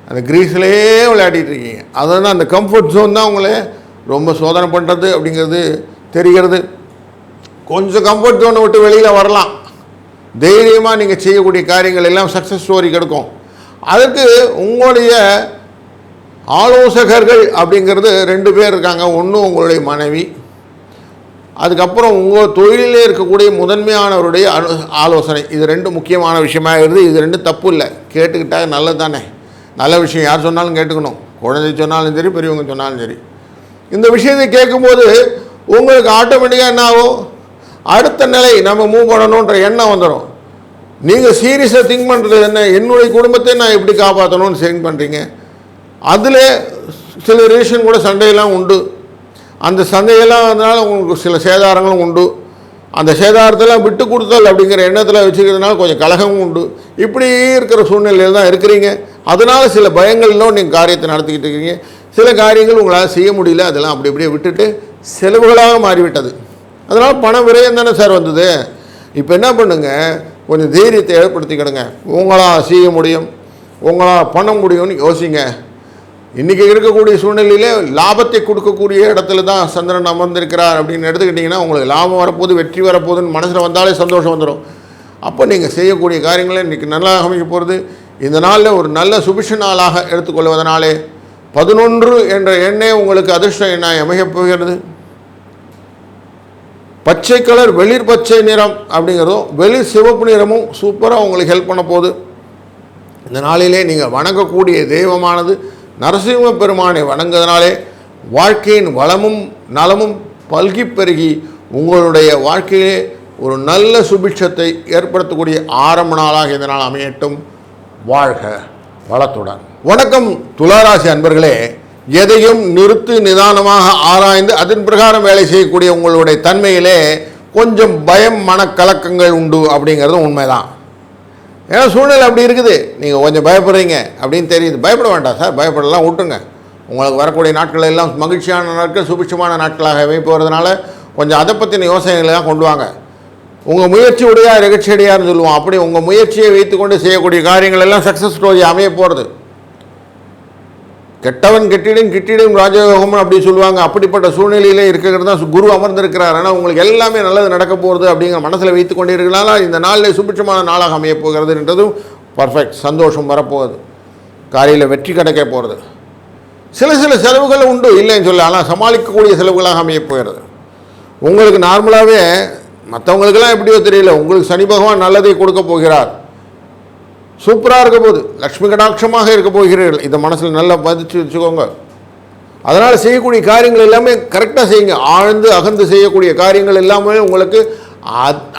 Speaker 1: அந்த க்ரீஸ்லேயே விளையாடிட்டு இருக்கீங்க. அதான் அந்த கம்ஃபர்ட் ஜோன் தான் உங்களே ரொம்ப சோதனை பண்ணுறது அப்படிங்கிறது தெரிகிறது. கொஞ்சம் கம்ஃபர்ட் ஜோனை விட்டு வெளியில் வரலாம். தைரியமாக நீங்கள் செய்யக்கூடிய காரியங்கள் எல்லாம் சக்ஸஸ் ஸ்டோரி கிடைக்கும். அதுக்கு உங்களுடைய ஆலோசகர்கள் அப்படிங்கிறது 2 பேர் இருக்காங்க. ஒன்று உங்களுடைய மனைவி, அதுக்கப்புறம் உங்கள் தொழிலிலே இருக்கக்கூடிய முதன்மையானவருடைய ஆலோசனை, இது 2 முக்கியமான விஷயமாக இருக்குது. இது 2 தப்பு இல்லை, கேட்டுக்கிட்டால் நல்லது தானே. நல்ல விஷயம் யார் சொன்னாலும் கேட்டுக்கணும், குழந்தை சொன்னாலும் சரி, பெரியவங்க சொன்னாலும் சரி. இந்த விஷயத்தை கேட்கும்போது உங்களுக்கு ஆட்டோமேட்டிக்காக என்ன ஆகும், அடுத்த நிலை நம்ம மூவ் பண்ணணுன்ற எண்ணம் வந்துடும். நீங்கள் சீரியஸாக திங்க் பண்ணுறது என்ன, என்னுடைய குடும்பத்தை நான் எப்படி காப்பாற்றணும்னு திங்க் பண்ணுறீங்க. அதில் சில ரிலேஷன் கூட சண்டையெல்லாம் உண்டு. அந்த சண்டையெல்லாம் அதனால் உங்களுக்கு சில சேதாரங்களும் உண்டு. அந்த சேதாரத்தெல்லாம் விட்டு கொடுத்தல் அப்படிங்கிற எண்ணத்தில் வச்சுக்கிறதுனால கொஞ்சம் கலகமும் உண்டு. இப்படி இருக்கிற சூழ்நிலையில் தான் இருக்கிறீங்க. அதனால் சில பயங்களிலும் நீங்கள் காரியத்தை நடத்திக்கிட்டு இருக்கீங்க. சில காரியங்கள் உங்களால் செய்ய முடியல, அதெல்லாம் அப்படி அப்படியே விட்டுட்டு செலவுகளாக மாறிவிட்டது. அதனால் பண விரயம் தானே சார் வந்தது. இப்போ என்ன பண்ணுங்கள், கொஞ்சம் தைரியத்தை ஏற்படுத்திக்கிடுங்க. உங்களால் செய்ய முடியும், உங்களால் பண்ண முடியும்னு யோசிங்க. இன்றைக்கி இருக்கக்கூடிய சூழ்நிலையிலே லாபத்தை கொடுக்கக்கூடிய இடத்துல தான் சந்திரன் அமர்ந்திருக்கிறார் அப்படின்னு எடுத்துக்கிட்டிங்கன்னா உங்களுக்கு லாபம் வரப்போகுது, வெற்றி வரப்போகுதுன்னு மனசில் வந்தாலே சந்தோஷம் வந்துடும். அப்போ நீங்கள் செய்யக்கூடிய காரியங்களை இன்றைக்கி நல்லா அமைக்க போகிறது. இந்த நாளில் ஒரு நல்ல சுபிஷ நாளாக எடுத்துக்கொள்வதனாலே 11 என்ற எண்ணே உங்களுக்கு அதிர்ஷ்ட எண்ணாய் அமையப் போகிறது. பச்சை கலர், வெளிர் பச்சை நிறம் அப்படிங்கிறதும் வெளிர் சிவப்பு நிறமும் சூப்பராக உங்களுக்கு ஹெல்ப் பண்ண போகுது. இந்த நாளிலே நீங்கள் வணங்கக்கூடிய தெய்வமானது நரசிம்ம பெருமானை வணங்குவதனாலே வாழ்க்கையின் வளமும் நலமும் பல்கி பெருகி உங்களுடைய வாழ்க்கையிலே ஒரு நல்ல சுபிட்சத்தை ஏற்படுத்தக்கூடிய ஆரம்ப நாளாக இந்த நாள் அமையட்டும். வாழ்க வளத்துடன். வணக்கம் துளாராசி அன்பர்களே. எதையும் நிறுத்து நிதானமாக ஆராய்ந்து அதன் பிரகாரம் வேலை செய்யக்கூடிய உங்களுடைய தன்மையிலே கொஞ்சம் பயம் மனக்கலக்கங்கள் உண்டு அப்படிங்கிறது உண்மைதான். ஏன்னா சூழ்நிலை அப்படி இருக்குது, நீங்கள் கொஞ்சம் பயப்படுறீங்க அப்படின்னு தெரியுது. பயப்பட வேண்டாம் சார், பயப்படலாம் விட்டுருங்க. உங்களுக்கு வரக்கூடிய நாட்கள் எல்லாம் மகிழ்ச்சியான நாட்கள், சுபிட்சமான நாட்களாக போகிறதுனால கொஞ்சம் அதை பற்றின யோசனைகள்லாம் கொண்டு வாங்க. உங்கள் முயற்சி உடையா நிகழ்ச்சியடையான்னு சொல்லுவோம். அப்படி உங்கள் முயற்சியை வைத்துக்கொண்டு செய்யக்கூடிய காரியங்கள் எல்லாம் சக்ஸஸ் ஸ்டோரி அமைய போகிறது. கெட்டவன் கிட்டிடும் ராஜயோகம்னு அப்படி சொல்லுவாங்க. அப்படிப்பட்ட சூழ்நிலையிலே இருக்கிறது தான் குரு அமர்ந்திருக்கிறார். ஆனால் உங்களுக்கு எல்லாமே நல்லது நடக்க போகிறது அப்படிங்கிற மனசில் வைத்து கொண்டே இருக்கிறனால இந்த நாளில் சுபிட்சமான நாளாக அமைய போகிறதுன்றதும் பர்ஃபெக்ட். சந்தோஷம் வரப்போகுது, காரியில் வெற்றி கிடைக்க போகிறது. சில செலவுகள் உண்டு, இல்லைன்னு சொல்ல, ஆனால் சமாளிக்கக்கூடிய செலவுகளாக அமைய போகிறது. உங்களுக்கு நார்மலாகவே மற்றவங்களுக்கெல்லாம் எப்படியோ தெரியல, உங்களுக்கு சனி பகவான் நல்லதை கொடுக்க போகிறார். சூப்பராக இருக்க போகுது, லக்ஷ்மி கடாட்சமாக இருக்க போகிறீர்கள். இதை மனசில் நல்லா பதிச்சு வச்சுக்கோங்க. அதனால் செய்யக்கூடிய காரியங்கள் எல்லாமே கரெக்டாக செய்யுங்க. ஆழ்ந்து அகர்ந்து செய்யக்கூடிய காரியங்கள் எல்லாமே உங்களுக்கு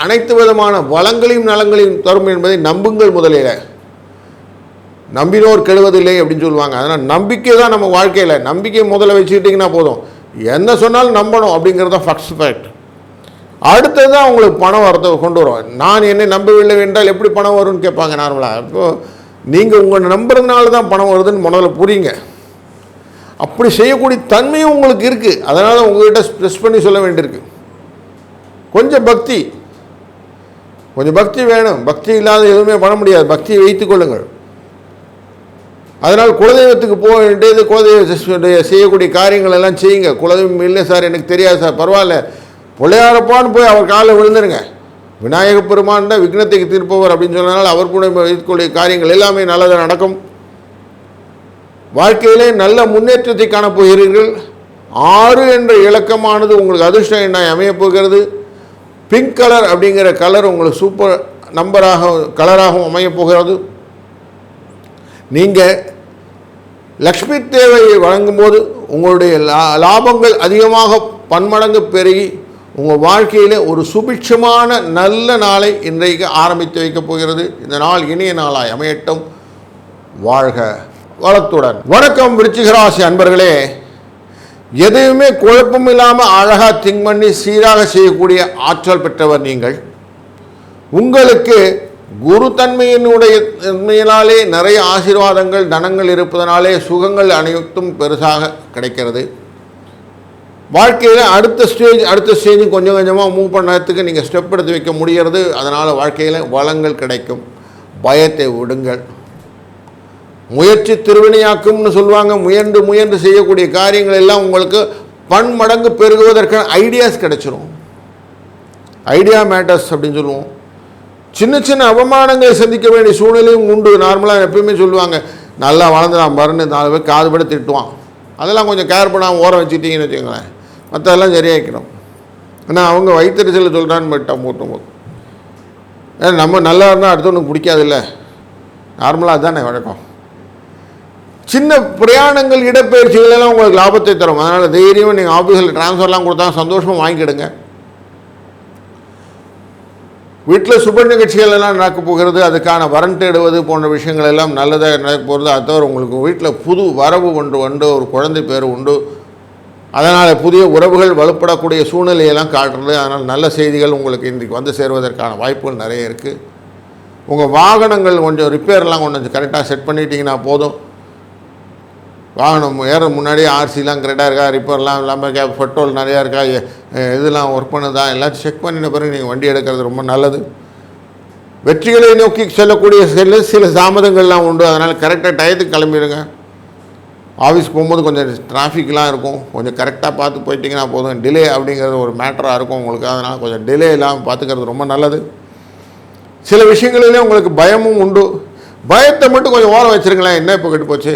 Speaker 1: அனைத்து விதமான வளங்களையும் நலங்களையும் தரும் என்பதை நம்புங்கள். முதலில் நம்பினோர் கெடுவதில்லை அப்படின்னு சொல்லுவாங்க. அதனால் நம்பிக்கை தான் நம்ம வாழ்க்கையில். நம்பிக்கை முதல்ல வச்சுக்கிட்டிங்கன்னா போதும், என்ன சொன்னாலும் நம்பணும் அப்படிங்கிறது தான் ஃபர்ஸ்ட் ஃபேக்ட். அடுத்தது தான் உங்களுக்கு பணம் வரத்தை கொண்டு வரும். நான் என்னை நம்பவில்லை என்றால் எப்படி பணம் வரும்னு கேட்பாங்க நார்மலாக. இப்போது நீங்கள் உங்களை நம்புறதுனால தான் பணம் வருதுன்னு முதல்ல புரியுங்க. அப்படி செய்யக்கூடிய தன்மையும் உங்களுக்கு இருக்குது. அதனால் உங்கள்கிட்ட ஸ்ட்ரெஸ் பண்ணி சொல்ல வேண்டியிருக்கு. கொஞ்சம் பக்தி வேணும். பக்தி இல்லாத எதுவுமே பண்ண முடியாது. பக்தியை வைத்துக் கொள்ளுங்கள். அதனால் குலதெய்வத்துக்கு போக வேண்டியது, குலதெய்வ செய்யக்கூடிய காரியங்கள் எல்லாம் செய்யுங்க. குலதெய்வம் இல்லை சார் எனக்கு தெரியாது சார், பரவாயில்ல, பிள்ளையாரப்பான்னு போய் அவர் காலில் விழுந்துருங்க. விநாயக பெருமான் தான் விக்னத்துக்கு தீர்ப்பவர் அப்படின்னு சொன்னதுனால அவர் கூட வைத்துக்கூடிய காரியங்கள் எல்லாமே நல்லதாக நடக்கும். வாழ்க்கையிலே நல்ல முன்னேற்றத்தை காணப்போகிறீர்கள். 6 என்ற இலக்கமானது உங்களுக்கு அதிர்ஷ்ட எண்ணாய் அமையப் போகிறது. பிங்க் கலர் அப்படிங்கிற கலர் உங்களுக்கு சூப்பர் கலராகவும் அமையப் போகிறது. நீங்கள் லக்ஷ்மி தேவையை வழங்கும்போது உங்களுடைய லாபங்கள் அதிகமாக பன்மடங்கு பெருகி உங்கள் வாழ்க்கையில் ஒரு சுபிட்சமான நல்ல நாளை இன்றைக்கு ஆரம்பித்து வைக்கப் போகிறது. இந்த நாள் இனிய நாளாய் அமையட்டும். வாழ்க வளத்துடன். வணக்கம் விருச்சிக ராசி அன்பர்களே. எதையுமே குழப்பம் இல்லாமல் அழகாக திங்க் பண்ணி சீராக செய்யக்கூடிய ஆற்றல் பெற்றவர் நீங்கள். உங்களுக்கு குரு தன்மையினாலே நிறைய ஆசீர்வாதங்கள் தனங்கள் இருப்பதனாலே சுகங்கள் அனைத்தும் பெருசாக கிடைக்கிறது. வாழ்க்கையில் அடுத்த ஸ்டேஜ் கொஞ்சம் கொஞ்சமாக மூவ் பண்ணுறதுக்கு நீங்கள் ஸ்டெப் எடுத்து வைக்க முடிகிறது. அதனால் வாழ்க்கையில் வளங்கள் கிடைக்கும். பயத்தை விடுங்கள். முயற்சி திருவினையாக்கும்னு சொல்லுவாங்க. முயன்று செய்யக்கூடிய காரியங்கள் எல்லாம் உங்களுக்கு பன்மடங்கு பெருகுவதற்கான ஐடியாஸ் கிடைச்சிரும். ஐடியா மேட்டர்ஸ் அப்படின்னு சொல்லுவோம். சின்ன அவமானங்களை சந்திக்க வேண்டிய சூழ்நிலையும் உண்டு. நார்மலாக எப்பயுமே சொல்லுவாங்க, நல்லா வளர்ந்துடான் பாருன்னு 4 பேர் காதுபடி திட்டுவான். அதெல்லாம் கொஞ்சம் கேர் பண்ணாமல் ஓரம் வச்சுட்டிங்கன்னு வச்சுக்கோங்களேன், மற்றதெல்லாம் சரியாக்கணும். ஆனால் அவங்க வயிற்றுச்சல் சொல்கிறான்னு போயிட்டான் மூட்டும் போது. ஏன்னா நம்ம நல்லா இருந்தால் அடுத்தவனுக்கு பிடிக்காதுல்ல, நார்மலாக தானே வழக்கம். சின்ன பிரயாணங்கள் இடப்பெயர்ச்சிகள் எல்லாம் உங்களுக்கு லாபத்தை தரும். அதனால் தைரியமாக நீங்கள் ஆஃபீஸில் ட்ரான்ஸ்ஃபர்லாம் கொடுத்தா சந்தோஷமாக வாங்கிக்கிடுங்க. வீட்டில் சுப நிகழ்ச்சிகள் எல்லாம் நடக்க போகிறது, அதுக்கான வரன் தேடுவது போன்ற விஷயங்கள் எல்லாம் நல்லதாக நடக்க போகிறது. அது தவிர உங்களுக்கு வீட்டில் புது வரவு உண்டு, ஒரு குழந்தை பேர் உண்டு. அதனால் புதிய உறவுகள் வலுப்படக்கூடிய சூழ்நிலையெல்லாம் காட்டுறது. அதனால் நல்ல செய்திகள் உங்களுக்கு இன்றைக்கு வந்து சேருவதற்கான வாய்ப்புகள் நிறைய இருக்குது. உங்கள் வாகனங்கள் கொஞ்சம் ரிப்பேர்லாம் கொஞ்சம் கரெக்டாக செட் பண்ணிட்டீங்கன்னா போதும். வாகனம் ஏற முன்னாடியே ஆர்சிலாம் கரெக்டாக இருக்கா, ரிப்பேர்லாம் இல்லாமல் பெட்ரோல் நிறையா இருக்கா, இதெல்லாம் ஒர்க் பண்ணுதா, எல்லாத்தையும் செக் பண்ணின பிறகு நீங்கள் வண்டி எடுக்கிறது ரொம்ப நல்லது. வெற்றிகளை நோக்கி செல்லக்கூடிய சில தாமதங்கள்லாம் உண்டு. அதனால் கரெக்டாக டயத்துக்கு கிளம்பிடுங்க. ஆஃபீஸ் போகும்போது கொஞ்சம் டிராஃபிக்லாம் இருக்கும், கொஞ்சம் கரெக்டாக பார்த்து போயிட்டிங்கன்னா போதும். டிலே அப்படிங்கிறது ஒரு மேட்டராக இருக்கும் உங்களுக்கு. அதனால் கொஞ்சம் டிலே இல்லாமல் பார்த்துக்கிறது ரொம்ப நல்லது. சில விஷயங்களிலே உங்களுக்கு பயமும் உண்டு. பயத்தை மட்டும் கொஞ்சம் ஓரம் வச்சுருங்களேன். என்ன இப்போ கெட்டு போச்சு,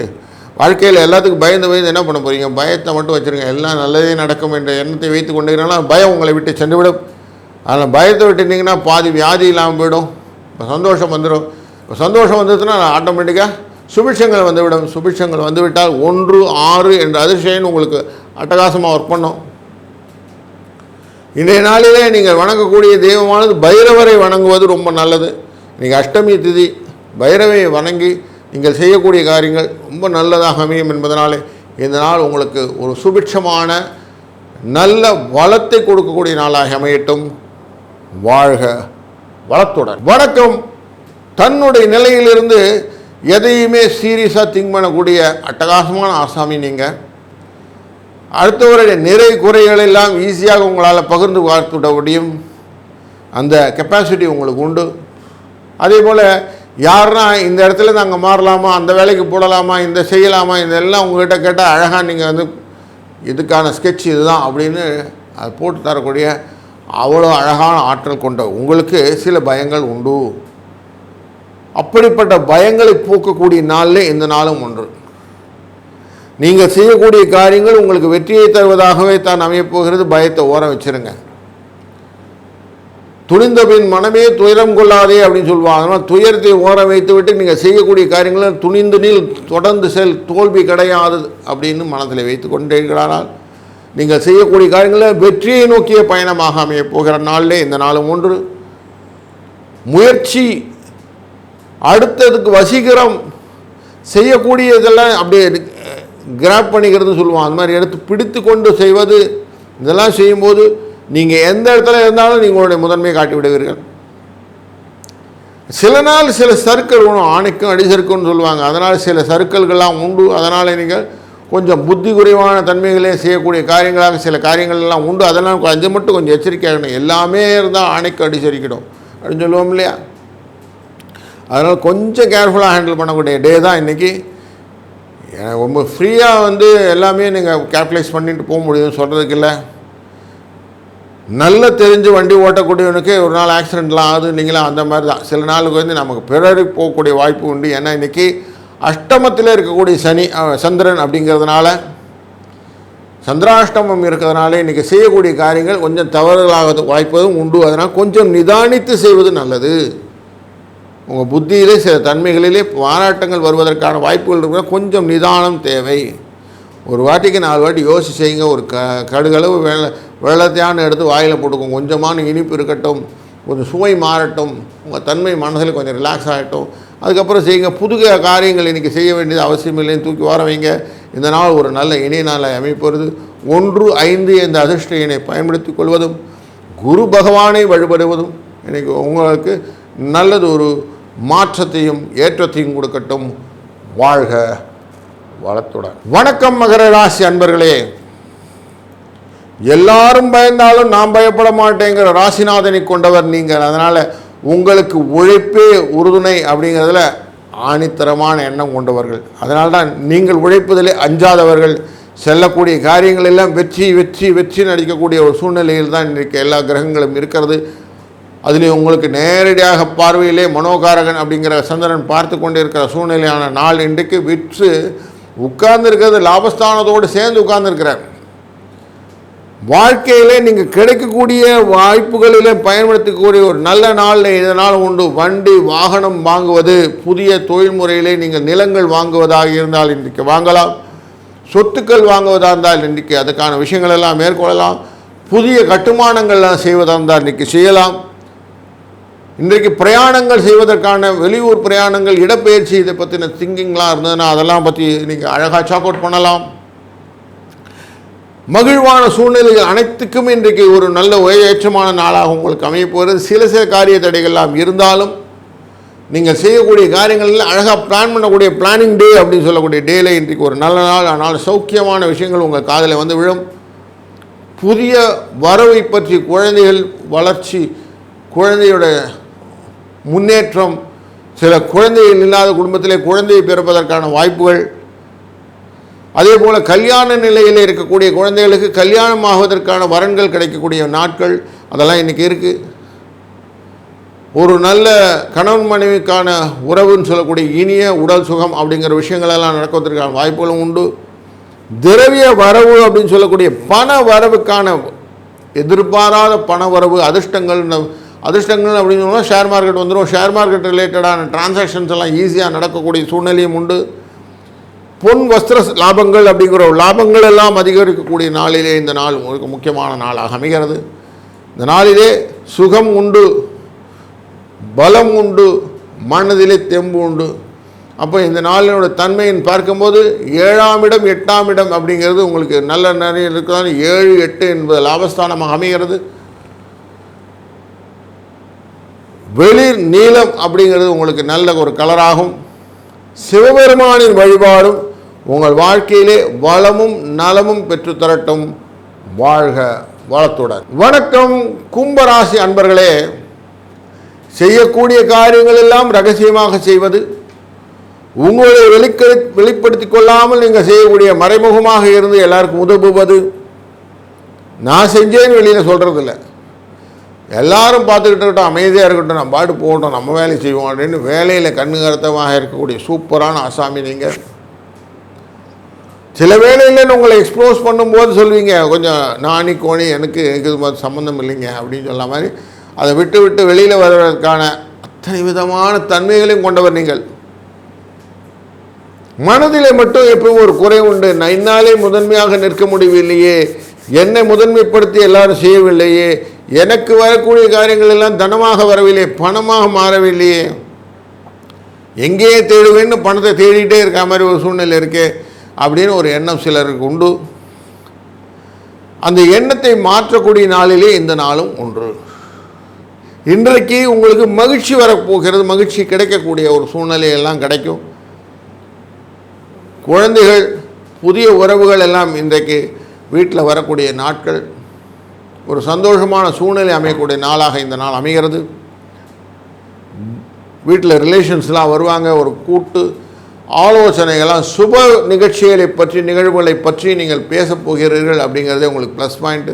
Speaker 1: வாழ்க்கையில் எல்லாத்துக்கும் பயந்து என்ன பண்ண போகிறீங்க? பயத்தை மட்டும் வச்சுருங்க. எல்லாம் நல்லதே நடக்கும் என்ற எண்ணத்தை வைத்து கொண்டீங்கன்னா பயம் உங்களை விட்டு சென்றுவிடும். அதில் பயத்தை விட்டுட்டிங்கன்னா பாதி வியாதி இல்லாமல் போயிடும். இப்போ சந்தோஷம் வந்துடும். இப்போ சந்தோஷம் வந்துடுச்சுன்னா ஆட்டோமேட்டிக்காக சுபிட்சங்கள் வந்துவிடும். சுபிட்சங்கள் வந்துவிட்டால் 1, 6 என்ற அதிர்ஷ்டம் உங்களுக்கு அட்டகாசமாக ஒர்க் பண்ணும். இன்றைய நாளிலே நீங்கள் வணங்கக்கூடிய தெய்வமானது பைரவரை வணங்குவது ரொம்ப நல்லது. நீங்கள் அஷ்டமி திதி பைரவையை வணங்கி நீங்கள் செய்யக்கூடிய காரியங்கள் ரொம்ப நல்லதாக அமையும் என்பதனாலே இந்த நாள் உங்களுக்கு ஒரு சுபிட்சமான நல்ல வளத்தை கொடுக்கக்கூடிய நாளாக அமையட்டும். வாழ்க வளத்துடன். வணக்கம். தன்னுடைய நிலையிலிருந்து எதையுமே சீரியஸாக திங்க் பண்ணக்கூடிய அட்டகாசமான ஆசாமி நீங்கள். அடுத்தவருடைய நிறை குறைகள் எல்லாம் ஈஸியாக உங்களால் பகிர்ந்து பார்த்துவிட முடியும். அந்த கெப்பாசிட்டி உங்களுக்கு உண்டு. அதே போல் யாருன்னா இந்த இடத்துல அங்கே மாறலாமா, அந்த வேலைக்கு போடலாமா, இந்த செய்யலாமா, இதெல்லாம் உங்கள்கிட்ட கேட்டால் அழகாக நீங்கள் இதுக்கான ஸ்கெட்ச் இதுதான் அப்படின்னு அது போட்டு தரக்கூடிய அவ்வளோ அழகான ஆற்றல் கொண்ட உங்களுக்கு சில பயங்கள் உண்டு. அப்படிப்பட்ட பயங்களை போக்கக்கூடிய நாளில் இந்த நாளும் ஒன்று. நீங்கள் செய்யக்கூடிய காரியங்கள் உங்களுக்கு வெற்றியை தருவதாகவே தான் அமையப்போகிறது. பயத்தை ஓரம் வச்சுருங்க. துணிந்த பின் மனமே துயரம் கொள்ளாதே அப்படின்னு சொல்லுவாங்க. அதனால் துயரத்தை ஓரம் வைத்து விட்டு நீங்கள் செய்யக்கூடிய காரியங்களை துணிந்து நீள் தொடர்ந்து தோல்வி கிடையாது அப்படின்னு மனதில் வைத்து கொண்டீர்களானால் நீங்கள் செய்யக்கூடிய காரியங்களை வெற்றியை நோக்கிய பயணமாக அமைய போகிற நாளிலே இந்த நாளும் ஒன்று. முயற்சி, அடுத்ததுக்கு வசீகரம், செய்யக்கூடிய இதெல்லாம் அப்படியே கிராப் பண்ணிக்கிறது சொல்லுவாங்க. அந்த மாதிரி எடுத்து பிடித்து கொண்டு செய்வது, இதெல்லாம் செய்யும்போது நீங்கள் எந்த இடத்துல இருந்தாலும் நீங்களுடைய முதன்மையை காட்டி விடுவீர்கள். சில நாள் சில சறுக்கள் ஒன்றும் ஆணைக்கும் அடிசறுக்குன்னு சொல்லுவாங்க. அதனால் சில சறுக்கல்கள்லாம் உண்டு. அதனால் நீங்கள் கொஞ்சம் புத்தி குறைவான தன்மைகளே செய்யக்கூடிய காரியங்களாக சில காரியங்கள் எல்லாம் உண்டு. அதெல்லாம் கொஞ்சம் மட்டும் கொஞ்சம் எச்சரிக்கையாகணும். எல்லாமே இருந்தால் ஆணைக்கு அடிசரிக்கணும் அப்படின்னு சொல்லுவோம் இல்லையா? அதனால் கொஞ்சம் கேர்ஃபுல்லாக ஹேண்டில் பண்ணக்கூடிய டே தான் இன்றைக்கி. ரொம்ப ஃப்ரீயாக எல்லாமே நீங்கள் கேல்குலேட் பண்ணிட்டு போக முடியும்னு சொல்கிறதுக்கு இல்லை. நல்ல தெரிஞ்சு வண்டி ஓட்டக்கூடியவனுக்கு ஒரு நாள் ஆக்சிடெண்ட்லாம் ஆகுது நீங்களாம் அந்த மாதிரி தான். சில நாளுக்கு நமக்கு பிறருக்கு போகக்கூடிய வாய்ப்பு உண்டு. ஏன்னா இன்றைக்கி அஷ்டமத்தில் இருக்கக்கூடிய சந்திரன் அப்படிங்கிறதுனால, சந்திராஷ்டமம் இருக்கிறதுனால இன்றைக்கி செய்யக்கூடிய காரியங்கள் கொஞ்சம் தவறுகளாக வாய்ப்பதும் உண்டு. அதனால் கொஞ்சம் நிதானித்து செய்வது நல்லது. உங்கள் புத்தியிலே சில தன்மைகளிலே பாராட்டங்கள் வருவதற்கான வாய்ப்புகள் இருக்கிற கொஞ்சம் நிதானம் தேவை. ஒரு வாட்டிக்கு 4 வாட்டி யோசிச்சு செய்யுங்க. ஒரு கடுகளவு வெள்ளத்தையான எடுத்து வாயில் போட்டுக்கோங்க. கொஞ்சமான இனிப்பு இருக்கட்டும், கொஞ்சம் சுவை மாறட்டும், உங்கள் தன்மை மனசில் கொஞ்சம் ரிலாக்ஸ் ஆகட்டும். அதுக்கப்புறம் செய்யுங்க. புது காரியங்கள் இன்றைக்கி செய்ய வேண்டியது அவசியம் இல்லைன்னு தூக்கி வர வைங்க. இந்த நாள் ஒரு நல்ல இணைய நாளை அமைப்பது. 1, 5 இந்த அதிர்ஷ்ட எண்ணை பயன்படுத்தி கொள்வதும் குரு பகவானை வழிபடுவதும் இன்றைக்கி உங்களுக்கு நல்லது ஒரு மாற்றத்தையும் ஏற்றத்தையும் கொடுக்கட்டும். வாழ்க வளத்துடன். வணக்கம் மகர ராசி அன்பர்களே. எல்லாரும் பயந்தாலும் நான் பயப்பட மாட்டேங்கிற ராசிநாதனை கொண்டவர் நீங்கள். அதனால் உங்களுக்கு உழைப்பே உறுதுணை அப்படிங்கிறதுல ஆணித்தரமான எண்ணம் கொண்டவர்கள். அதனால்தான் நீங்கள் உழைப்பதிலே அஞ்சாதவர்கள். செல்லக்கூடிய காரியங்கள் எல்லாம் வெற்றி வெற்றி வெற்றி நடிக்கக்கூடிய ஒரு சூழ்நிலையில் தான் இன்றைக்கு எல்லா கிரகங்களும் இருக்கிறது. அதில் உங்களுக்கு நேரடியாக பார்வையிலே மனோகாரகன் அப்படிங்கிற சந்திரன் பார்த்து கொண்டு இருக்கிற சூழ்நிலையான நாள் இன்றைக்கு விற்று உட்கார்ந்துருக்கிறது லாபஸ்தானத்தோடு சேர்ந்து உட்கார்ந்துருக்கிறார். வாழ்க்கையிலே நீங்கள் கிடைக்கக்கூடிய வாய்ப்புகளிலே பயன்படுத்தக்கூடிய ஒரு நல்ல நாளில் இதனால் உண்டு. வண்டி வாகனம் வாங்குவது, புதிய தொழில் முறையிலே நீங்கள் நிலங்கள் வாங்குவதாக இருந்தால் இன்றைக்கு வாங்கலாம். சொத்துக்கள் வாங்குவதாக இருந்தால் இன்றைக்கு அதுக்கான விஷயங்கள் எல்லாம் மேற்கொள்ளலாம். புதிய கட்டுமானங்கள்லாம் செய்வதாக இருந்தால் இன்றைக்கி செய்யலாம். இன்றைக்கு பிரயாணங்கள் செய்வதற்கான வெளியூர் பிரயாணங்கள், இடப்பெயர்ச்சி, இதை பற்றின திங்கிங்லாம் இருந்ததுன்னா அதெல்லாம் பற்றி நீங்கள் அழகாக சாக் அவுட் பண்ணலாம். மகிழ்வான சூழ்நிலைகள் அனைத்துக்கும் இன்றைக்கு ஒரு நல்ல ஏற்றமான நாளாக உங்களுக்கு அமையப்போகிறது. சில காரிய தடைகள்லாம் இருந்தாலும் நீங்கள் செய்யக்கூடிய காரியங்களில் அழகாக பிளான் பண்ணக்கூடிய பிளானிங் டே அப்படின்னு சொல்லக்கூடிய டேல இன்றைக்கு ஒரு நல்ல நாள். ஆனால் சௌக்கியமான விஷயங்கள் உங்கள் காதில் வந்து விழும். புதிய வரவை பற்றி, குழந்தைகள் வளர்ச்சி, குழந்தையோட முன்னேற்றம், சில குழந்தைகள் இல்லாத குடும்பத்திலே குழந்தையை பிறப்பதற்கான வாய்ப்புகள், அதே போல் கல்யாண நிலையில் இருக்கக்கூடிய குழந்தைகளுக்கு கல்யாணம் ஆகுவதற்கான வரன்கள் கிடைக்கக்கூடிய நாட்கள், அதெல்லாம் இன்றைக்கி இருக்குது. ஒரு நல்ல கணவன் மனைவிக்கான உறவுன்னு சொல்லக்கூடிய இனிய உடல் சுகம் அப்படிங்கிற விஷயங்களெல்லாம் நடக்குவதற்கான வாய்ப்புகளும் உண்டு. திரவிய வரவு அப்படின்னு சொல்லக்கூடிய பண வரவுக்கான எதிர்பாராத பண வரவு, அதிர்ஷ்டங்கள் அப்படின்னு சொன்னால் ஷேர் மார்க்கெட் வந்துடும். ஷேர் மார்க்கெட் ரிலேட்டடான டிரான்சாக்ஷன்ஸ் எல்லாம் ஈஸியாக நடக்கக்கூடிய சூழ்நிலையும் உண்டு. பொன் வஸ்திர லாபங்கள் அப்படிங்கிற லாபங்கள் எல்லாம் அதிகரிக்கக்கூடிய நாளிலே இந்த நாள் உங்களுக்கு முக்கியமான நாளாக அமைகிறது. இந்த நாளிலே சுகம் உண்டு, பலம் உண்டு, மனதிலே தெம்பு உண்டு. அப்போ இந்த நாளினோட தன்மையின் பார்க்கும்போது 7ஆம் இடம் 8ஆம் இடம் அப்படிங்கிறது உங்களுக்கு நல்ல நிறைய இருக்கிறது. 7, 8 என்பது லாபஸ்தானமாக அமைகிறது. வெளிர் நீலம் அப்படிங்கிறது உங்களுக்கு நல்ல ஒரு கலராகும். சிவபெருமானின் வழிபாடும் உங்கள் வாழ்க்கையிலே வளமும் நலமும் பெற்றுத்தரட்டும். வாழ்க வளத்துடன். வணக்கம் கும்பராசி அன்பர்களே. செய்யக்கூடிய காரியங்கள் எல்லாம் ரகசியமாக செய்வது, உங்களை வெளிப்படுத்திக் கொள்ளாமல் நீங்கள் செய்யக்கூடிய மறைமுகமாக இருந்து எல்லாருக்கும் உதவுவது, நான் செஞ்சேன்னு வெளியில் சொல்கிறதில்ல, எல்லாரும் பார்த்துக்கிட்டு இருக்கட்டும், அமைதியாக இருக்கட்டும், நம்ம பாட்டு போகட்டும், நம்ம வேலையை செய்வோம் அப்படின்னு வேலையில் கண்ணுகரத்தமாக இருக்கக்கூடிய சூப்பரான ஆசாமி நீங்கள். சில வேலையில் உங்களை எக்ஸ்போஸ் பண்ணும்போது சொல்வீங்க, கொஞ்சம் நாணி கோணி எனக்கு இது சம்மந்தம் இல்லைங்க அப்படின்னு சொல்ல மாதிரி அதை விட்டு விட்டு வெளியில் வருவதற்கான அத்தனை விதமான தன்மைகளையும் கொண்டவர் நீங்கள். மனதிலே மட்டும் எப்பவும் ஒரு குறை உண்டு. நான் இன்னாலே முதன்மையாக நிற்க முடியவில்லையே, என்னை முதன்மைப்படுத்தி எல்லாரும் செய்யவில்லையே, எனக்கு வரக்கூடிய காரியங்கள் எல்லாம் தனமாக வரவில்லையே, பணமாக மாறவில்லையே, எங்கேயே தேடுவேன்னு பணத்தை தேடிகிட்டே இருக்க மாதிரி ஒரு சூழ்நிலை இருக்கே அப்படின்னு ஒரு எண்ணம் சிலருக்கு உண்டு. அந்த எண்ணத்தை மாற்றக்கூடிய நாளிலே இந்த நாளும் ஒன்று. இன்றைக்கு உங்களுக்கு மகிழ்ச்சி வரப்போகிறது, மகிழ்ச்சி கிடைக்கக்கூடிய ஒரு சூழ்நிலையெல்லாம் கிடைக்கும். குழந்தைகள், புதிய உறவுகள் எல்லாம் இன்றைக்கு வீட்டில் வரக்கூடிய நாட்கள், ஒரு சந்தோஷமான சூழ்நிலை அமையக்கூடிய நாளாக இந்த நாள் அமைகிறது. வீட்டில் ரிலேஷன்ஸ்லாம் வருவாங்க. ஒரு கூட்டு ஆலோசனைகள்லாம், சுப நிகழ்ச்சிகளை பற்றி, நிகழ்வுகளை பற்றி நீங்கள் பேசப் போகிறீர்கள் அப்படிங்கிறதே உங்களுக்கு ப்ளஸ் பாயிண்ட்டு.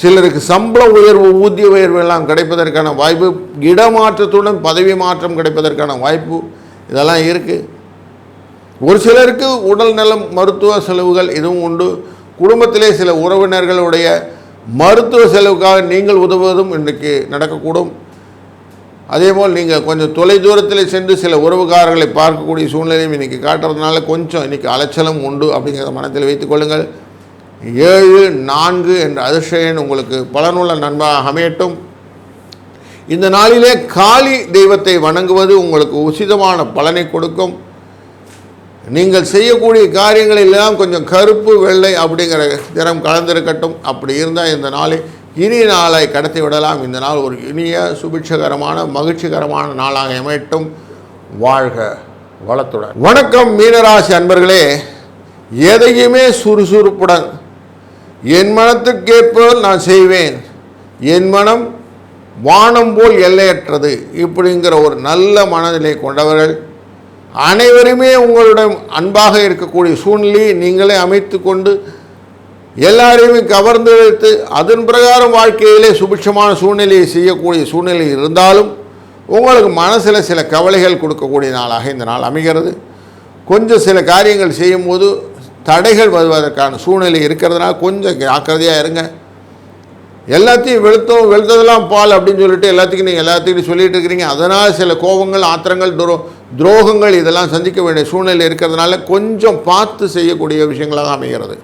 Speaker 1: சிலருக்கு சம்பள உயர்வு, ஊதிய உயர்வு எல்லாம் கிடைப்பதற்கான வாய்ப்பு, இடமாற்றத்துடன் பதவி மாற்றம் கிடைப்பதற்கான வாய்ப்பு, இதெல்லாம் இருக்குது. ஒரு சிலருக்கு உடல் நலம், மருத்துவ செலவுகள் இதுவும் உண்டு. குடும்பத்திலே சில உறவினர்களுடைய மருத்துவ செலவுக்காக நீங்கள் உதவுவதும் இன்றைக்கு நடக்கக்கூடும். அதேபோல் நீங்கள் கொஞ்சம் தொலை தூரத்தில் சென்று சில உறவுக்காரர்களை பார்க்கக்கூடிய சூழ்நிலையும் இன்றைக்கி காட்டுறதுனால கொஞ்சம் இன்றைக்கி அலைச்சலும் உண்டு அப்படிங்கிறத மனத்தில் வைத்துக்கொள்ளுங்கள். 7, 4 என்ற அதிர்ஷ்ட எண் உங்களுக்கு பலனுள்ள நண்பராக அமையட்டும். இந்த நாளிலே காளி தெய்வத்தை வணங்குவது உங்களுக்கு உசிதமான பலனை கொடுக்கும். நீங்கள் செய்யக்கூடிய காரியங்களெல்லாம் கொஞ்சம் கருப்பு வெள்ளை அப்படிங்கிற நிறம் கலந்திருக்கட்டும். அப்படி இருந்தால் இந்த நாளை இனிய நாளை கடத்தி விடலாம். இந்த நாள் ஒரு இனிய சுபிட்சகரமான மகிழ்ச்சிகரமான நாளாக அமையட்டும். வாழ்க வளத்துடன். வணக்கம் மீனராசி அன்பர்களே. எதையுமே சுறுசுறுப்புடன், என் மனத்துக்கேற்ப நான் செய்வேன், என் மனம் வானம் போல் எல்லையற்றது இப்படிங்கிற ஒரு நல்ல மனநிலை கொண்டவர்கள். அனைவருமே உங்களுடன் அன்பாக இருக்கக்கூடிய சூழ்நிலையை நீங்களே அமைத்து கொண்டு எல்லாரையுமே கவர்ந்தெடுத்து அதன் பிரகாரம் வாழ்க்கையிலே சுபிட்சமான சூழ்நிலையை செய்யக்கூடிய சூழ்நிலை இருந்தாலும் உங்களுக்கு மனசில் சில கவலைகள் கொடுக்கக்கூடிய நாளாக இந்த நாள் அமைகிறது. கொஞ்சம் சில காரியங்கள் செய்யும்போது தடைகள் வருவதற்கான சூழ்நிலை இருக்கிறதுனால கொஞ்சம் ஜாக்கிரதையாக இருங்க. எல்லாத்தையும் வெளுத்ததெல்லாம் பால் அப்படின்னு சொல்லிட்டு எல்லாத்துக்கும் நீங்கள் எல்லாத்துக்கிட்டையும் சொல்லிட்டு இருக்கிறீங்க. அதனால் சில கோபங்கள், ஆத்திரங்கள், துரோகங்கள் இதெல்லாம் சந்திக்க வேண்டிய சூழ்நிலை இருக்கிறதுனால கொஞ்சம் பார்த்து செய்யக்கூடிய விஷயங்களாக அமைகிறது.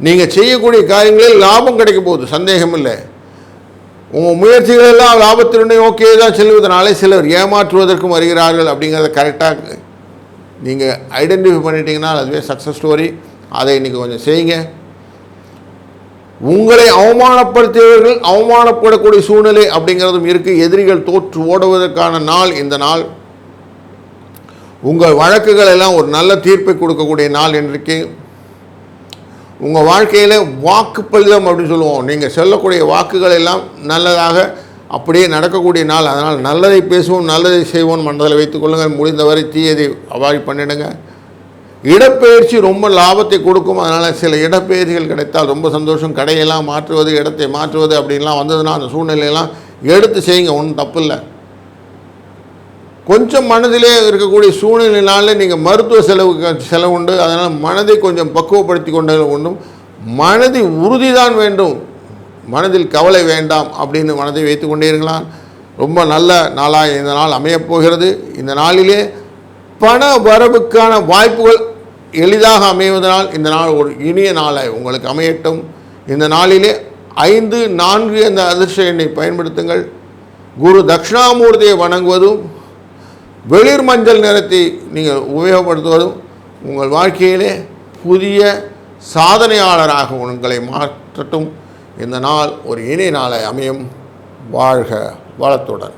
Speaker 1: நீங்கள் செய்யக்கூடிய காரியங்களில் லாபம் கிடைக்க போகுது, சந்தேகம் இல்லை. உங்கள் முயற்சிகள் எல்லாம் லாபத்தினுடைய ஓகே தான் செல்வதனால சிலர் ஏமாற்றுவதற்கும் வருகிறார்கள். அப்படிங்கிறத கரெக்டாக நீங்கள் ஐடென்டிஃபை பண்ணிட்டீங்கன்னா அதுவே சக்ஸஸ் ஸ்டோரி. அதை இன்றைக்கி கொஞ்சம் செய்யுங்க. உங்களை அவமானப்படுத்தியவர்கள் அவமானப்படக்கூடிய சூழ்நிலை அப்படிங்கிறதும் இருக்குது. எதிரிகள் தோற்று ஓடுவதற்கான நாள் இந்த நாள். உங்கள் வழக்குகள் எல்லாம் ஒரு நல்ல தீர்ப்பை கொடுக்கக்கூடிய நாள் இன்றைக்கு. உங்கள் வாழ்க்கையில் வாக்குப்பளிதம் அப்படின்னு சொல்லுவோம். நீங்கள் சொல்லக்கூடிய வாக்குகள் எல்லாம் நல்லதாக அப்படியே நடக்கக்கூடிய நாள். அதனால் நல்லதை பேசுவோம், நல்லதை செய்வோம் மனதில் வைத்துக்கொள்ளுங்கள். முடிந்தவரை தீயதை அவாய்ட் பண்ணிடுங்க. இடப்பெயர்ச்சி ரொம்ப லாபத்தை கொடுக்கும். அதனால் சில இடப்பெயர்ச்சிகள் கிடைத்தால் ரொம்ப சந்தோஷம். கடையெல்லாம் மாற்றுவது, இடத்தை மாற்றுவது அப்படின்லாம் வந்ததுன்னா அந்த சூழ்நிலையெல்லாம் எடுத்து செய்யுங்க, ஒன்றும் தப்பு இல்லை. கொஞ்சம் மனதிலே இருக்கக்கூடிய சூழ்நிலையினால நீங்கள் மருத்துவ செலவு உண்டு. அதனால் மனதை கொஞ்சம் பக்குவப்படுத்தி கொண்டு ஒன்றும் மனதை உறுதி தான் வேண்டும், மனதில் கவலை வேண்டாம் அப்படின்னு மனதை வைத்து கொண்டே இருக்கலாம். ரொம்ப நல்ல நாளாக இந்த நாள் அமையப்போகிறது. இந்த நாளிலே பண வரவுக்கான வாய்ப்புகள் எளிதாக அமைவதனால் இந்த நாள் ஒரு இனிய நாளை உங்களுக்கு அமையட்டும். இந்த நாளிலே 5, 4 அந்த அதிர்ஷ்ட எண்ணை பயன்படுத்துங்கள். குரு தட்சிணாமூர்த்தியை வணங்குவதும் வெளிர் மஞ்சள் நிறத்தை நீங்கள் உபயோகப்படுத்துவதும் உங்கள் வாழ்க்கையிலே புதிய சாதனையாளராக உங்களை மாற்றட்டும். இந்த நாள் ஒரு இனிய நாளை அமையும். வாழ்க வளத்துடன்.